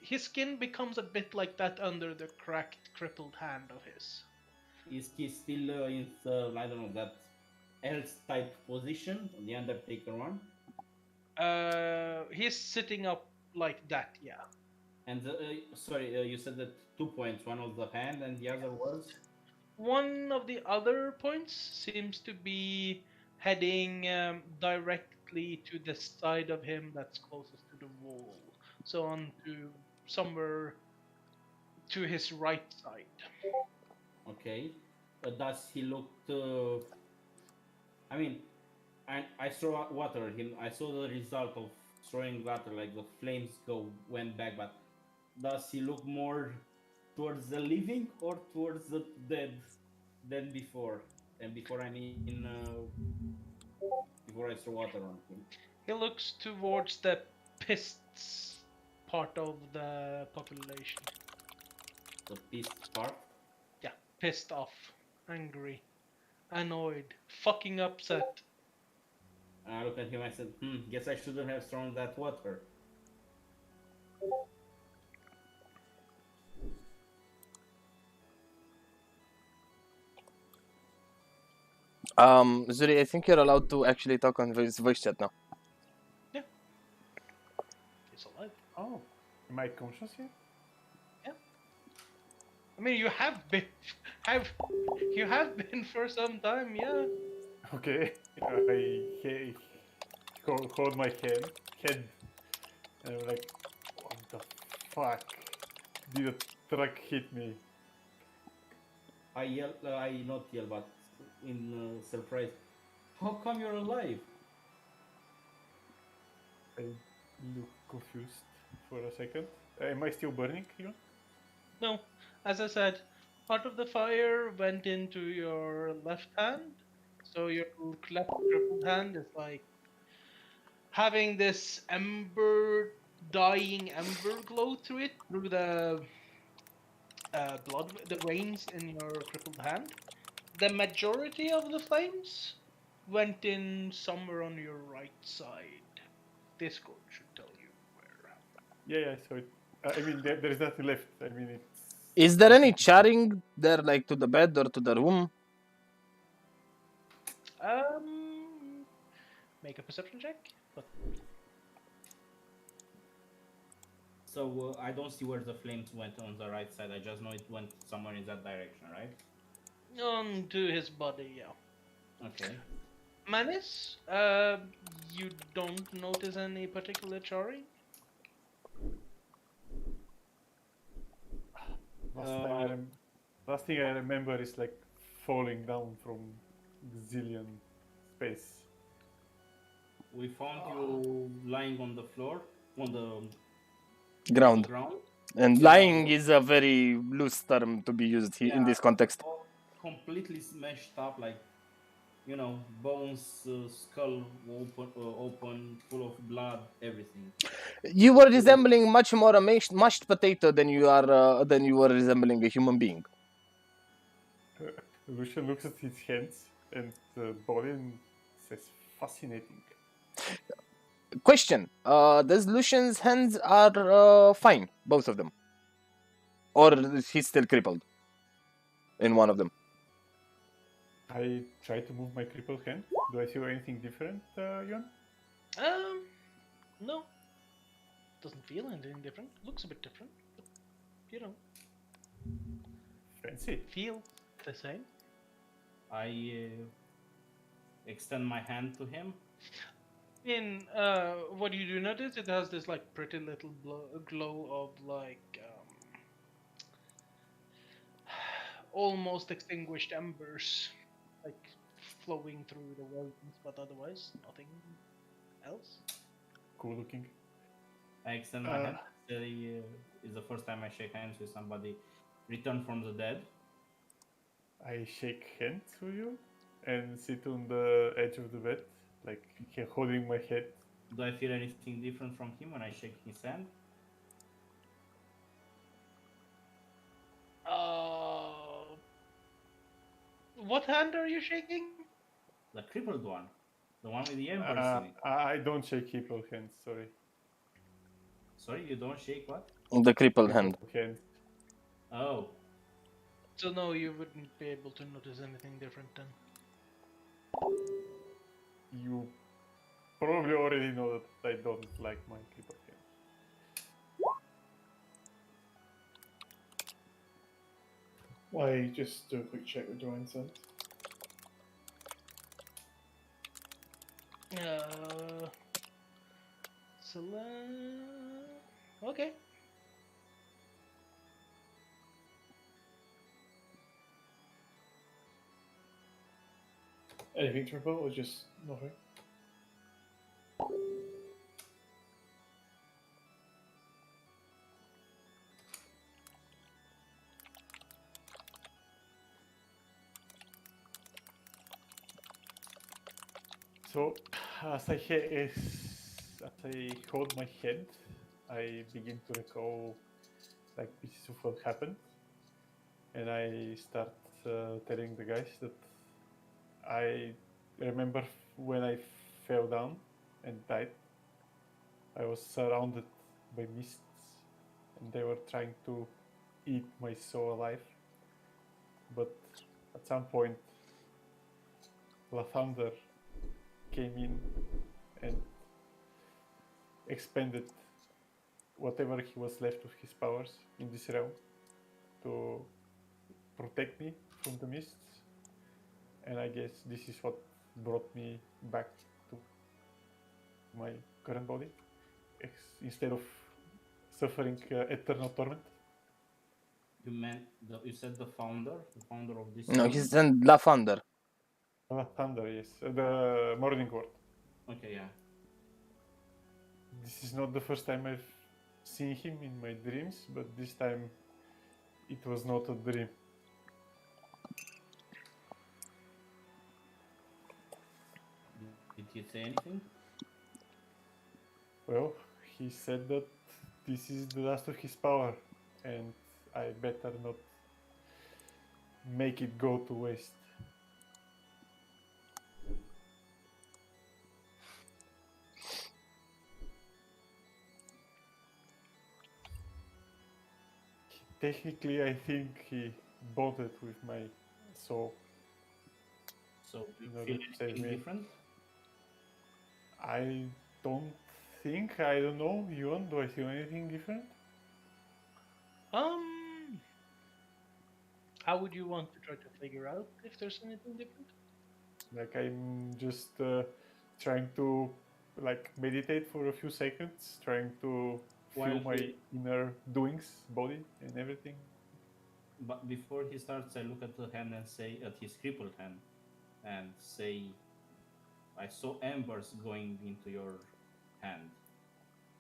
His skin becomes a bit like that under the cracked, crippled hand of his. Is he still in the, I don't know, that else type position, the Undertaker one? He's sitting up like that, yeah. And you said that 2 points. One was the hand, and the other was. One of the other points seems to be heading directly to the side of him that's closest to the wall. So on to somewhere to his right side. Okay. Does he look? I mean, I throw water at him. I saw the result of throwing water, like the flames went back. But does he look more towards the living or towards the dead than before? And before I mean, before I throw water on him. He looks towards the pissed part of the population. The pissed part. Yeah, pissed off, angry, annoyed, fucking upset. I look at him. I said, guess I shouldn't have thrown that water. Zuri, I think you're allowed to actually talk on voice chat now. He's alive. Oh, am I conscious yet? I mean, you have been for some time, yeah. Okay, I hold my head, and I'm like, what the fuck? Did a truck hit me? I not yell, but in surprise. How come you're alive? I look confused for a second. Am I still burning, Leon? No, as I said, part of the fire went into your left hand, so your left crippled hand is like having this dying ember glow through it, through the the veins in your crippled hand. The majority of the flames went in somewhere on your right side. Discord should tell you where. Yeah, so I mean, there is nothing left. I mean, it's... Is there any chatting there, like to the bed or to the room? make a perception check. But So I don't see where the flames went on the right side. I just know it went somewhere in that direction, right? onto his body, yeah. Okay. Manis, you don't notice any particular charring? Last thing I remember is like falling down from Xillion space. We found you lying on the floor, on the Ground. ground. And lying is a very loose term to be used in this context. All completely smashed up, like, you know, bones, skull open, full of blood, everything. You were resembling much more a mashed potato than you were resembling a human being. Lucian looks at his hands and body and says, "Fascinating." Question: does Lucian's hands are fine, both of them, or he's still crippled in one of them? I try to move my crippled hand. Do I feel anything different, Yon? No. Doesn't feel anything different. Looks a bit different, but you know, Fancy. feel the same. I extend my hand to him. What you do notice, it has this like pretty little glow of like almost extinguished embers, like flowing through the walls, but otherwise nothing else. Cool looking. I extend my hand. It's the first time I shake hands with somebody returned from the dead. I shake hands with you and sit on the edge of the bed, like holding my head. Do I feel anything different from him when I shake his hand? What hand are you shaking? The crippled one. The one with the embers in it. I don't shake crippled hands, sorry. Sorry, you don't shake what? The crippled hand. Hands. Oh. So no, you wouldn't be able to notice anything different then. You probably already know that I don't like my crippled hands. Why just do a quick check with Divine Sense? Okay. Anything to report or just nothing? So, as I hold my head, I begin to recall like pieces of what happened, and I start telling the guys that I remember when I fell down and died. I was surrounded by mists, and they were trying to eat my soul alive. But at some point, Lathander came in and expended whatever he was left of his powers in this realm to protect me from the mists, and I guess this is what brought me back to my current body instead of suffering eternal torment. You said the founder of this. No, he's in Lathander. Thunder, yes, the Morning Ward. Okay, yeah. This is not the first time I've seen him in my dreams, but this time it was not a dream. Did he say anything? Well, he said that this is the last of his power, and I better not make it go to waste. Technically, I think he bonded with my soul. So you No, feel that saves anything me. different? I don't think. I don't know. Yuan, do I see anything different? How would you want to try to figure out if there's anything different? Like I'm just trying to like meditate for a few seconds, trying to feel While my he, inner doings, body and everything. but before he starts, I look at the hand and say, at his crippled hand, and say, I saw embers going into your hand.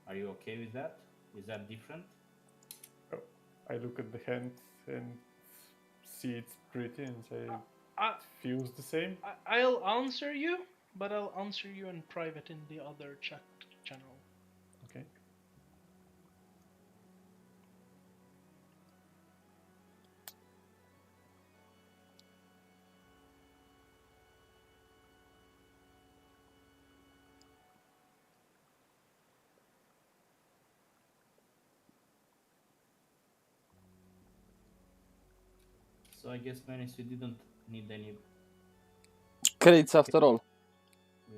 Are you okay with that? Is that different? Oh, I look at the hand and see it's pretty and say I, it feels the same. I'll answer you, but I'll answer you in private in the other chat channel. Okay. So I guess, Menace, you didn't need any. Crates after all.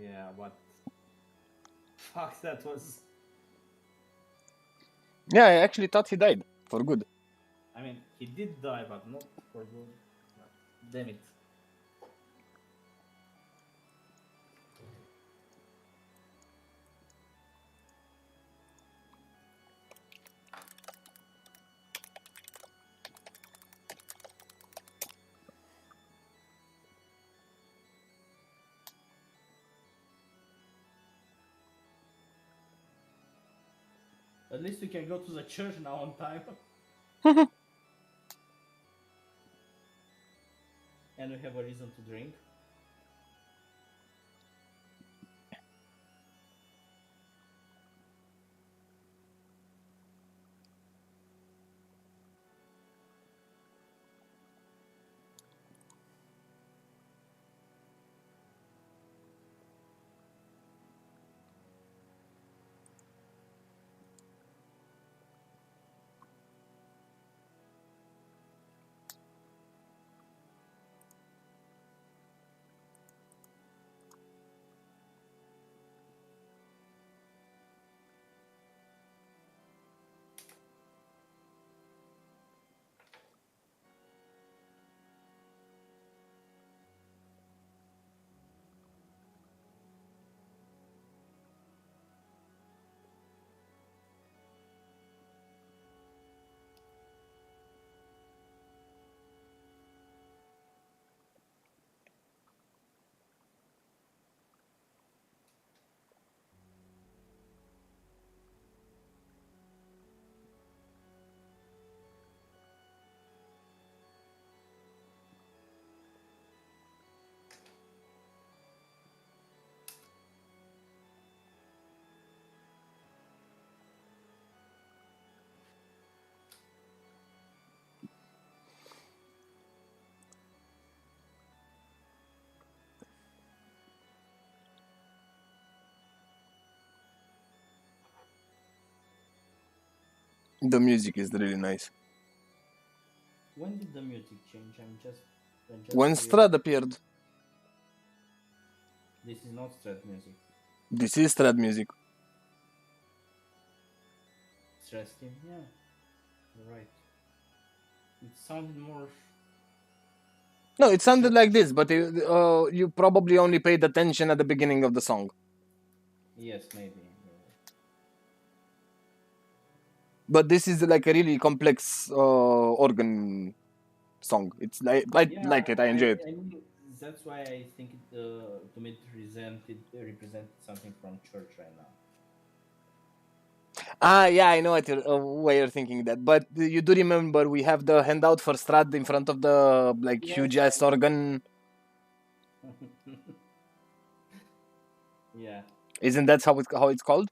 Yeah, but fuck, that was. Yeah, I actually thought he died for good. I mean, he did die, but not for good. Damn it. At least we can go to the church now on time. And we have a reason to drink. The music is really nice. When did the music change? I'm just When curious. Strad appeared, This is not Strat music. this is Strad music. Strat team? Yeah. You're right. It sounded more. No, it sounded like this, but you probably only paid attention at the beginning of the song. Yes, maybe. But this is like a really complex organ song. It's like I like it. I enjoy it. I mean, that's why I think it, to me it represented something from church right now. Ah, yeah, I know why you're thinking that. But you do remember we have the handout for Strad in front of the like Yes, huge ass organ. Yeah. Isn't that how it's called?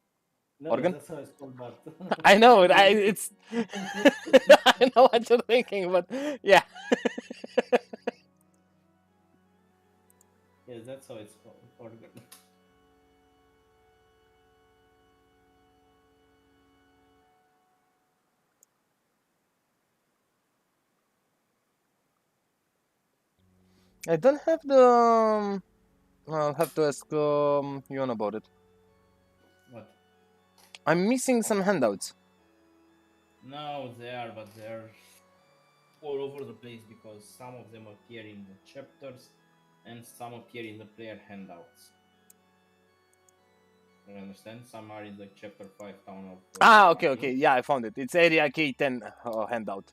No, Organ? that's how it's called, but I know. It's. I know what you're thinking, but yeah. yes, that's how it's called. Organ. I don't have the. I'll have to ask Yon about it. What? I'm missing some handouts. No, they are, but they're all over the place because some of them appear in the chapters and some appear in the player handouts. You understand? Some are in the chapter 5 town of. Okay. Yeah, I found it. It's area K10 handout.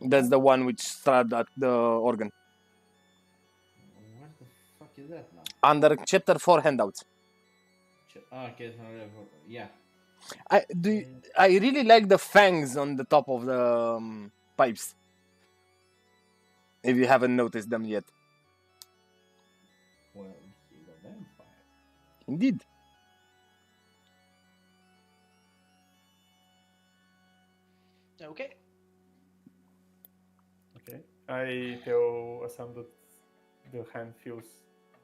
That's the one which started at the organ. Where the fuck is that now? Under chapter 4 handouts. Okay, yeah. I really like the fangs on the top of the pipes. If you haven't noticed them yet. Well, he's a vampire. Indeed. Okay. Okay. I tell Assam that the hand feels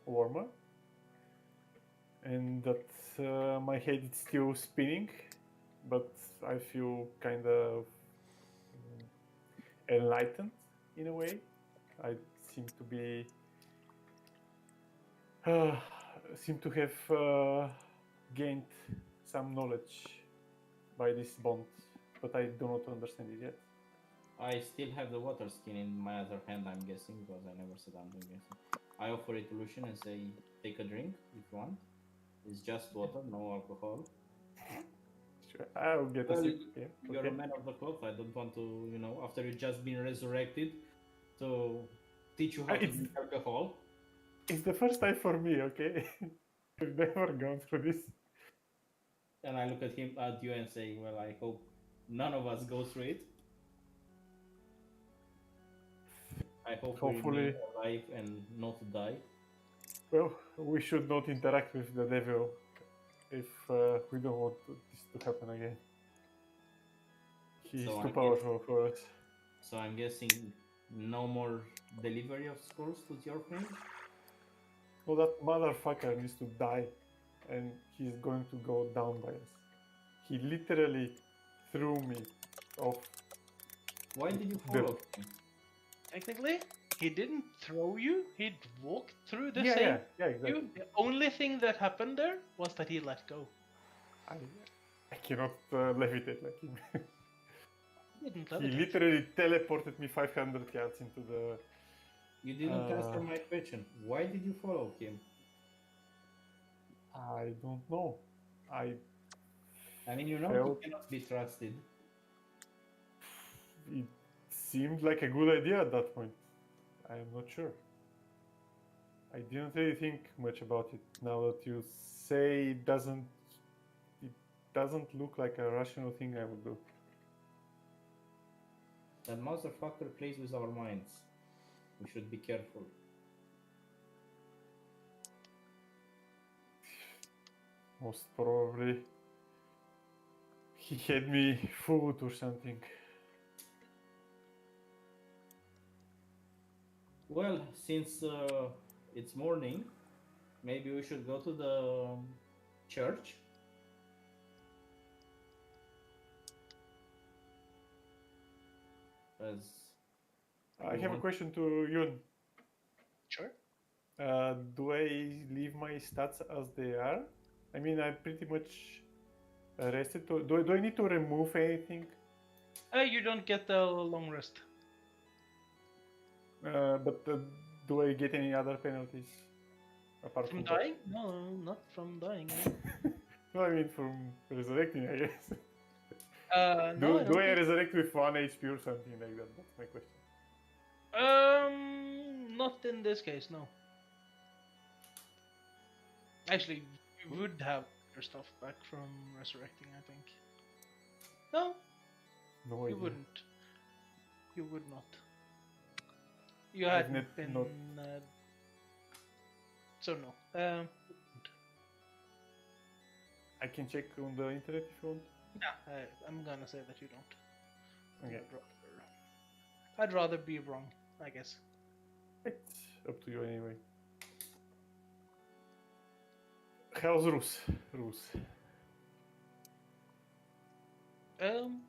warmer and that my head is still spinning, but I feel kind of enlightened in a way. I seem to be seem to have gained some knowledge by this bond, but I do not understand it yet. I still have the water skin in my other hand, I'm guessing, because I never said I'm guessing. I offer it to Lucian and say, take a drink if you want. It's just water, no alcohol. Sure, I'll get Well, a sip. Yeah, You're okay. a man of the cloth. I don't want to, after you've just been resurrected, to teach you how to It's- drink alcohol. It's the first time for me, okay? I've never gone through this. And I look at you and say, well, I hope none of us go through it. I hope we Hopefully. remain alive and not die. Well, we should not interact with the devil if we don't want this to happen again. He's So I too guess- powerful for us. So I'm guessing no more delivery of scrolls to your friend. Well, that motherfucker needs to die, and he's going to go down by us. He literally threw me off. Why did you The- follow him? Technically, he didn't throw you. He walked through the Yeah, same. yeah, exactly. You. The only thing that happened there was that he let go. I cannot levitate like him. He didn't He levitate. literally teleported me 500 yards into the. You didn't answer Uh, my question. Why did you follow him? I don't know. I mean, he Felt- cannot be trusted. It seemed like a good idea at that point. I am not sure. I didn't really think much about it. Now that you say it doesn't look like a rational thing I would do. That motherfucker plays with our minds. We should be careful. Most probably he had me fooled or something. Well, since it's morning, maybe we should go to the church. As I have a question to Yun. Sure. Do I leave my stats as they are? I mean, I'm pretty much rested. Do I need to remove anything? You don't get the long rest. But do I get any other penalties apart From from that? dying? No, not from dying. No, I mean from resurrecting, I guess. No, I do don't I think- resurrect with 1 HP or something like that? That's my question. Not in this case, no. Actually, you would have your stuff back from resurrecting, I think. No, No you idea. wouldn't. You would not. You I've hadn't net- been. not- So no. I can check on the internet if you want. Yeah, I'm gonna say that you don't. Okay. I'd rather be wrong, I guess. It's up to you anyway. How's Rus?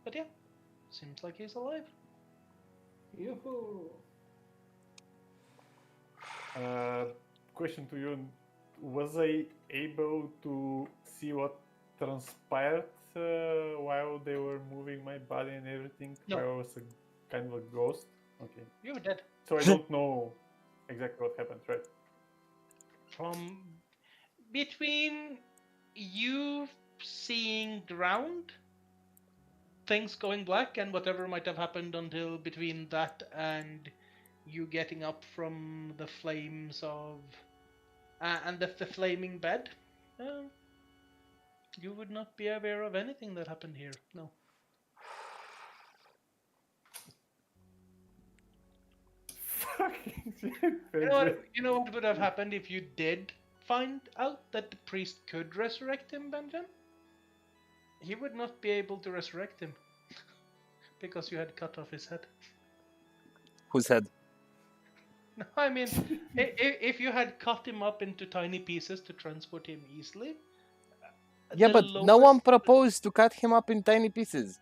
But yeah, seems like he's alive. Yoo-hoo! Question to you: was I able to see what transpired while they were moving my body and everything? No. While I was a kind of a ghost? Okay. You were dead. So I don't know exactly what happened, right? From between you seeing ground, things going black, and whatever might have happened until between that and you getting up from the flames of and the flaming bed, you would not be aware of anything that happened here. No. Fucking shit, You know what would have happened if you did find out that the priest could resurrect him, Benjamin? He would not be able to resurrect him because you had cut off his head. Whose head? No, I mean, if you had cut him up into tiny pieces to transport him easily. Yeah, the but no lowest- one proposed to cut him up in tiny pieces.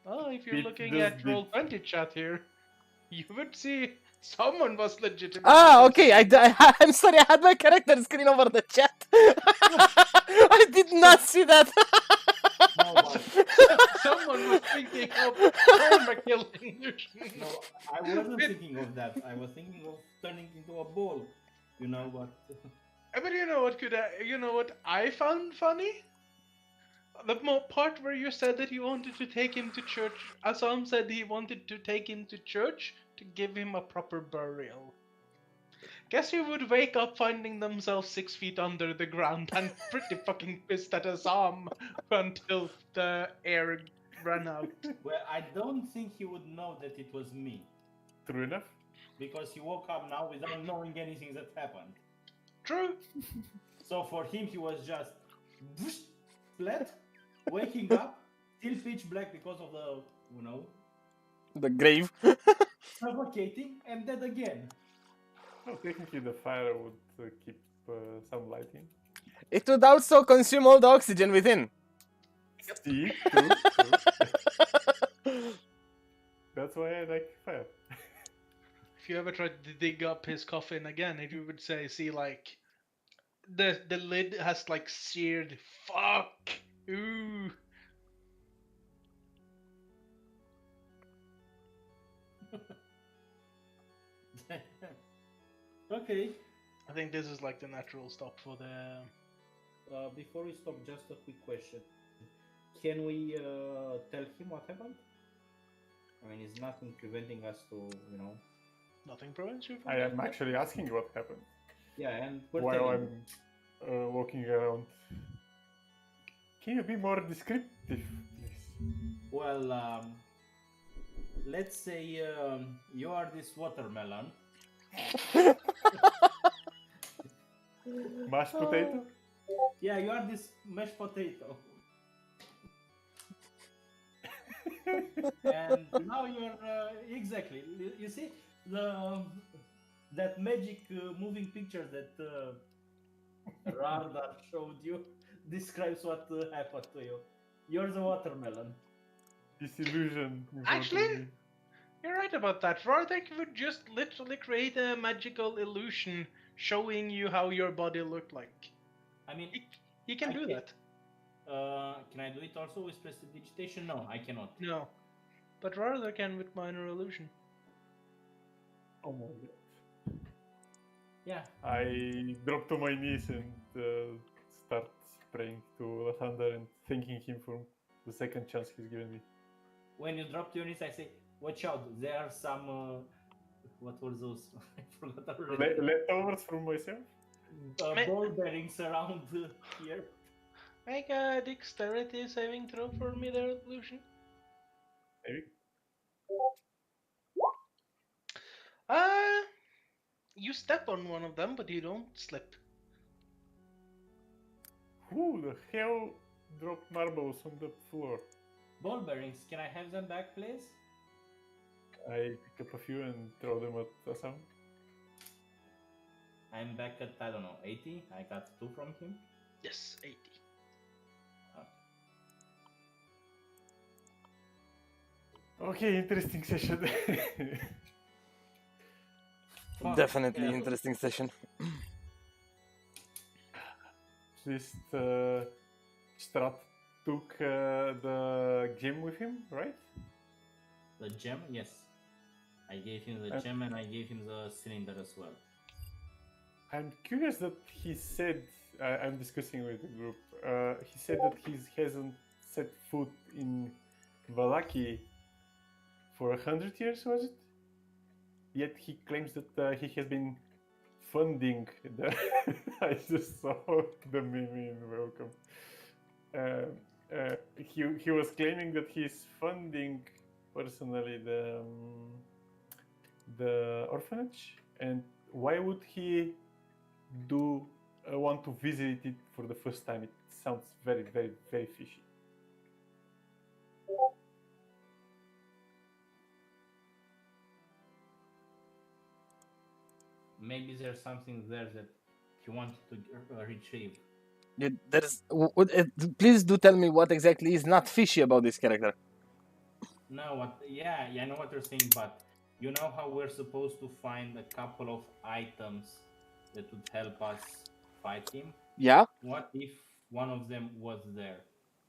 Oh, if you're It looking does at be- Roll20 chat here, you would see someone was legitimate. Ah, okay. I'm sorry. I had my character screen over the chat. I did not see that. No, but Someone was thinking of perma-killing. no, I wasn't thinking of that. I was thinking of turning into a ball. You know what? But you know what you know what I found funny? The part where you said that you wanted to take him to church. Assam said he wanted to take him to church to give him a proper burial. Guess who would wake up finding themselves 6 feet under the ground and pretty fucking pissed at Assam until the air ran out. Well, I don't think he would know that it was me True enough. because he woke up now without knowing anything that happened. True. So for him, he was just whoosh, splat, waking up, still pitch black because of the, The grave. suffocating, and dead again. No, technically the fire would keep some light in. It would also consume all the oxygen within. See, true. That's why I like fire. If you ever tried to dig up his coffin again, if you would see like the lid has like seared fuck. Ooh. Okay. I think this is like the natural stop for the. Before we stop, just a quick question. Can we tell him what happened? I mean, is nothing preventing us to, Nothing prevents you from. I am actually asking what happened Yeah, and we're while telling I'm walking around. Can you be more descriptive, please? Well, let's say you are this watermelon. Mashed potato? Yeah, you are this mashed potato. And now you're exactly. You see that magic moving picture that Rarda showed you describes what happened to you. You're the watermelon. This illusion. in front of Actually, me. You're right about that. Rardek would just literally create a magical illusion showing you how your body looked like. I mean, He can I do can- that. can I do it also with prestidigitation? No, I cannot. No. But Rardek can with minor illusion. Oh my god. Yeah. I drop to my knees and start praying to Lathander and thanking him for the second chance he's given me. When you drop to your knees, I say, watch out, there are some, what were those? I forgot already. Leftovers from myself? Ball bearings around here. Make a dexterity saving throw for me there, illusion. Maybe. You step on one of them, but you don't slip. Who the hell dropped marbles on the floor? Ball bearings, can I have them back, please? I pick up a few and throw them at Assam. I'm back at, I don't know, 80. I got 2 from him. Yes, 80. Okay, interesting session. Fuck, Definitely yeah. interesting session. Just Strat took the gem with him, right? The gem, yes. I gave him the gem and I gave him the cylinder as well. I'm curious that he said, I'm discussing with the group, he said that he hasn't set foot in Vallaki for 100 years, was it? Yet he claims that he has been funding the. I just saw the meme in Welcome. He was claiming that he's funding personally the orphanage, and why would he want to visit it for the first time? It sounds very, very, very fishy. Maybe there's something there that he wanted to retrieve. Please do tell me what exactly is not fishy about this character. No, what? Yeah, I know what you're saying, but you know how we're supposed to find a couple of items that would help us fight him? Yeah. What if one of them was there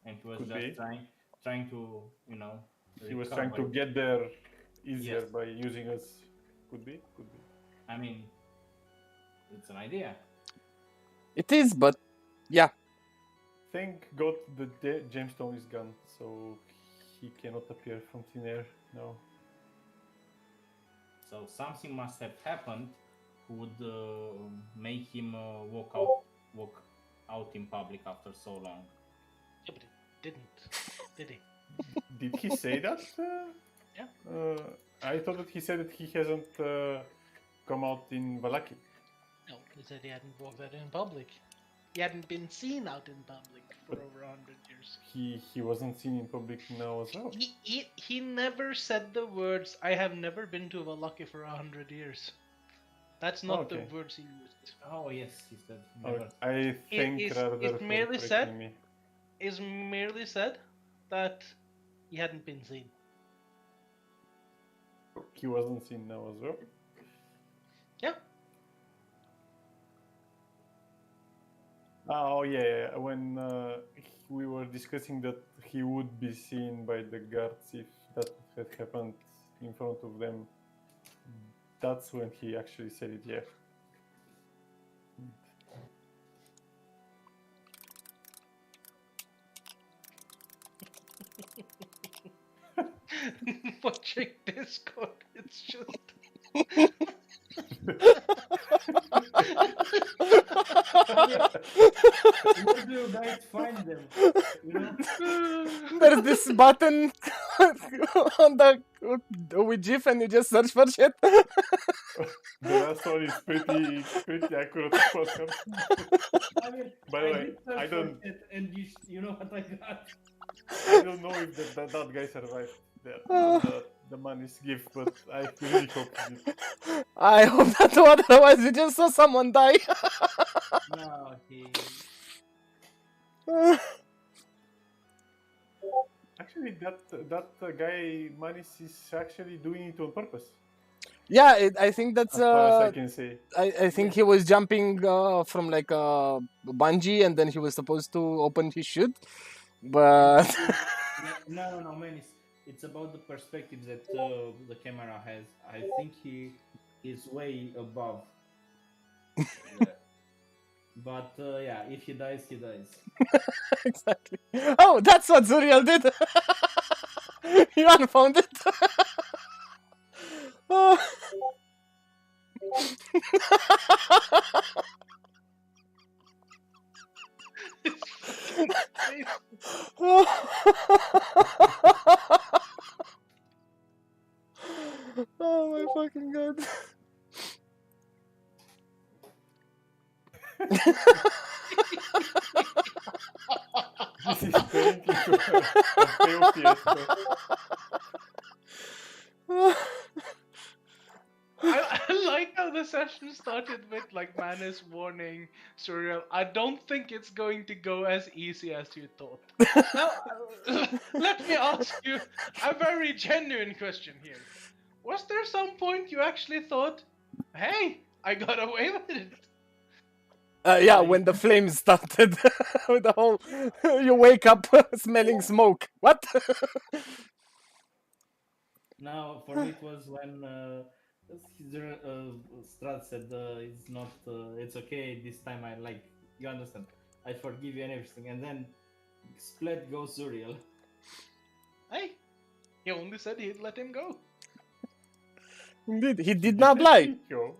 and he was Could just be. trying to, He was trying to get there easier by using us. Could be. I mean, it's an idea. It is, but yeah. Thank God the gemstone is gone, so he cannot appear from thin air now. So something must have happened would make him walk out in public after so long. Yeah, but it didn't, did he? Did he say that? Yeah. I thought that he said that he hasn't come out in Vallaki. No, he said he hadn't walked out in public. He hadn't been seen out in public for over 100 years. He wasn't seen in public now as well. He never said the words, I have never been to Vallaki for 100 years. That's not the words he used. Oh yes, he said. I think it merely said that he hadn't been seen. He wasn't seen now as well. Yeah. Oh yeah. When we were discussing that he would be seen by the guards if that had happened in front of them, that's when he actually said it. Yeah. Watching Discord, it's just. Where do you guys find them? There's this button on the with GIF and you just search for shit. The last one is pretty accurate. By the way, I don't. And you know what I got? I don't know if that guy survived the money's gift, but I really hope he did. I hope that otherwise we just saw someone die. No, he. Actually, that guy Manis is actually doing it on purpose. Yeah, I think that's. As far as I can say. I think he was jumping from like a bungee, and then he was supposed to open his chute, but. No, man. It's about the perspective that the camera has. I think he is way above. But yeah, if he dies, he dies. Exactly. Oh, that's what Zuriel did. You unfound it. Oh. Oh my fucking god. This is turning into a fail fiesta. I like how the session started with like Manus warning Suriel, I don't think it's going to go as easy as you thought. Now, let me ask you a very genuine question here. Was there some point you actually thought, hey, I got away with it? Yeah, when the flames started, with the whole, you wake up smelling smoke. What? Now, for me, it was when Strad said it's not, it's okay. This time, I like, you understand. I forgive you and everything, and then Splat goes Zuriel. Hey, he only said he'd let him go. Indeed, he did not lie. Yo.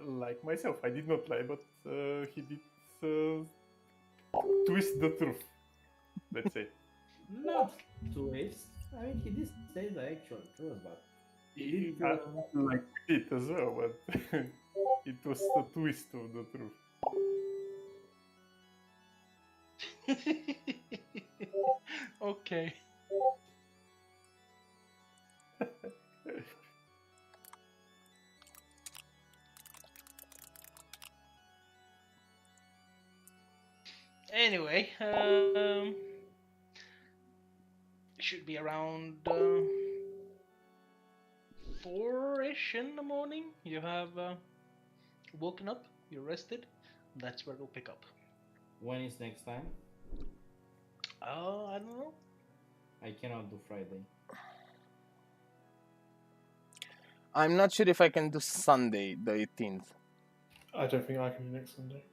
Like myself, I did not lie, but he did twist the truth. Let's say. Not twist. I mean, he did say the actual truth, but he did. Like it as well, but it was the twist of the truth. Okay. Anyway, it should be around 4-ish in the morning. You have woken up, you're rested. That's where we'll pick up. When is next time? I don't know. I cannot do Friday. I'm not sure if I can do Sunday, the 18th. I don't think I can do next Sunday.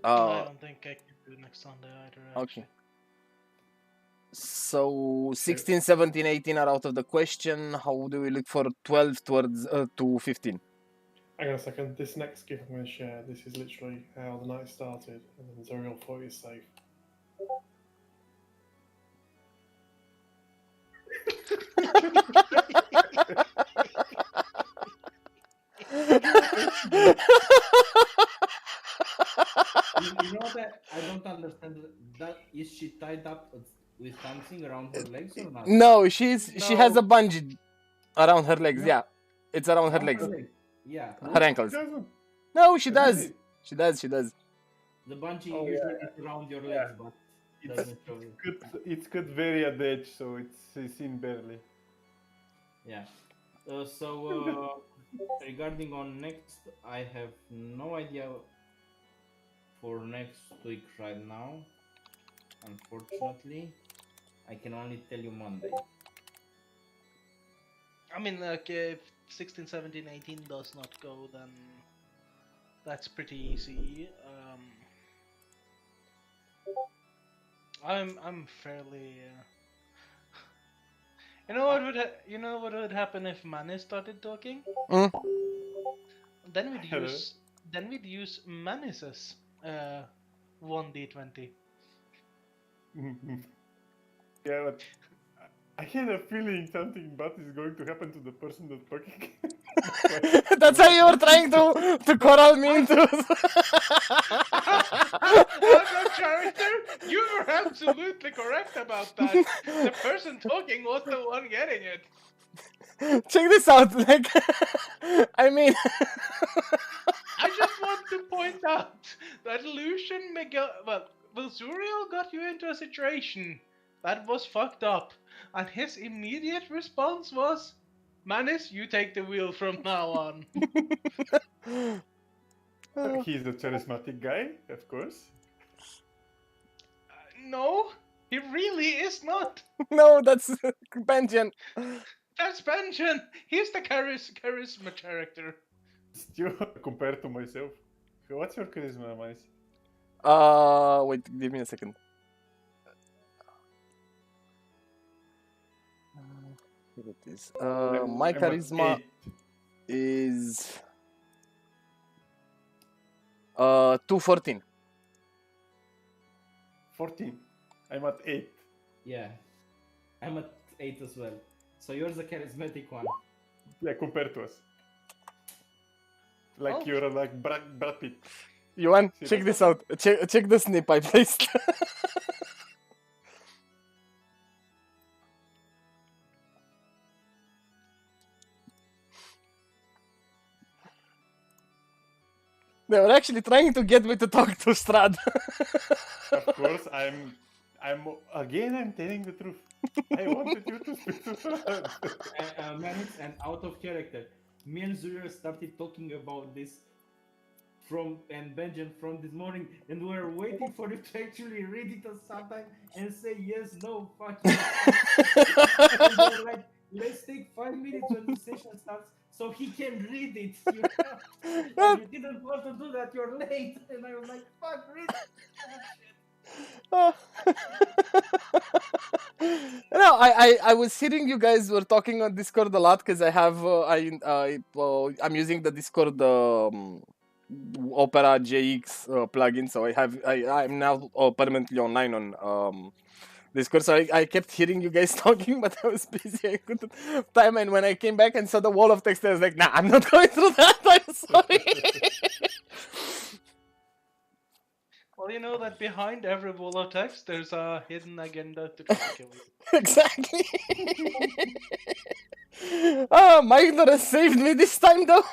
I don't think I can do next Sunday either. Okay. So 16, 17, 18 are out of the question. How do we look for 12 towards to 15? Hang on a second. This next gift I'm going to share, this is literally how the night started, and then Zuriel thought he was safe. You know that I don't understand. That is she tied up with something around her legs or not? No, she has a No. bungee around her legs. No. Yeah, it's around her Around legs, Yeah. her ankles. Doesn't. No, she Really? does. She does. She does. The bungee Oh, usually is around your legs, but It's doesn't show you. it's cut very at the edge, so it's seen barely. Yeah. Regarding on next, I have no idea for next week right now. Unfortunately, I can only tell you Monday. I mean, like, if 16, 17, 18 does not go, then that's pretty easy. I'm fairly. You know what would happen if Manny started talking? Mm. Then we'd Hello. use Manny's 1d20. Yeah, but I had a feeling something bad is going to happen to the person that's talking. That's how you were trying to corral me into. As a character, you were absolutely correct about that. The person talking was the one getting it. Check this out. Like, I mean, I just want to point out that Lucian Zuriel got you into a situation that was fucked up, and his immediate response was, Manus, you take the wheel from now on. He's a charismatic guy, of course. No, he really is not. no, that's Benjen. That's Benjen. He's the charisma character. Still, compared to myself. What's your charisma, Manis? Wait, give me a second. Here it is. My I'm at charisma 8. is 214. 14. I'm at 8. Yeah. I'm at 8 as well. So you're the charismatic one. Yeah, compared to us. Like Oh. you're like Brad Pitt. Yuan, See, check that's this out. Check the snip I placed. They were actually trying to get me to talk to Strad. Of course, I'm telling the truth. I wanted you to speak to Strad. Manix and out of character. me and Zuriel started talking about this and Benjamin from this morning, and we're waiting for you to actually read it sometime and say yes, no, fuck you. And we're like, let's take 5 minutes when the session starts so he can read it. You know? And you didn't want to do that, you're late. And I was like, fuck, read it. Oh. No, I was hearing you guys were talking on Discord a lot because I'm using the Discord Opera JX plugin, so I'm now permanently online on Discord. So I kept hearing you guys talking, but I was busy. I couldn't time. And when I came back and saw the wall of text, I was like, nah, I'm not going through that. I'm sorry. Well, you know that behind every wall of text, there's a hidden agenda to try to kill you. Exactly. Oh, my ignorance saved me this time, though.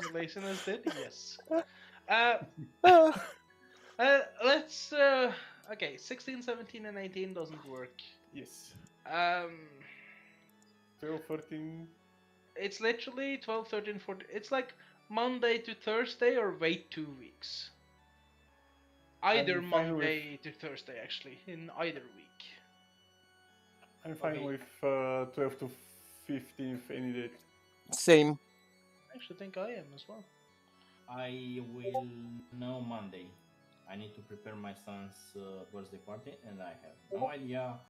Your laziness did, yes. Uh, Let's. Okay, 16, 17, and 18 doesn't work. Yes. 12, 12, 13. It's literally 12, 13, 14. It's like Monday to Thursday or wait 2 weeks. Either I'm fine Monday to Thursday, actually, in either week. I'm fine Okay. with 12 to 15th any day. Same. I actually think I am as well. I will know Monday. I need to prepare my son's birthday party, and I have no idea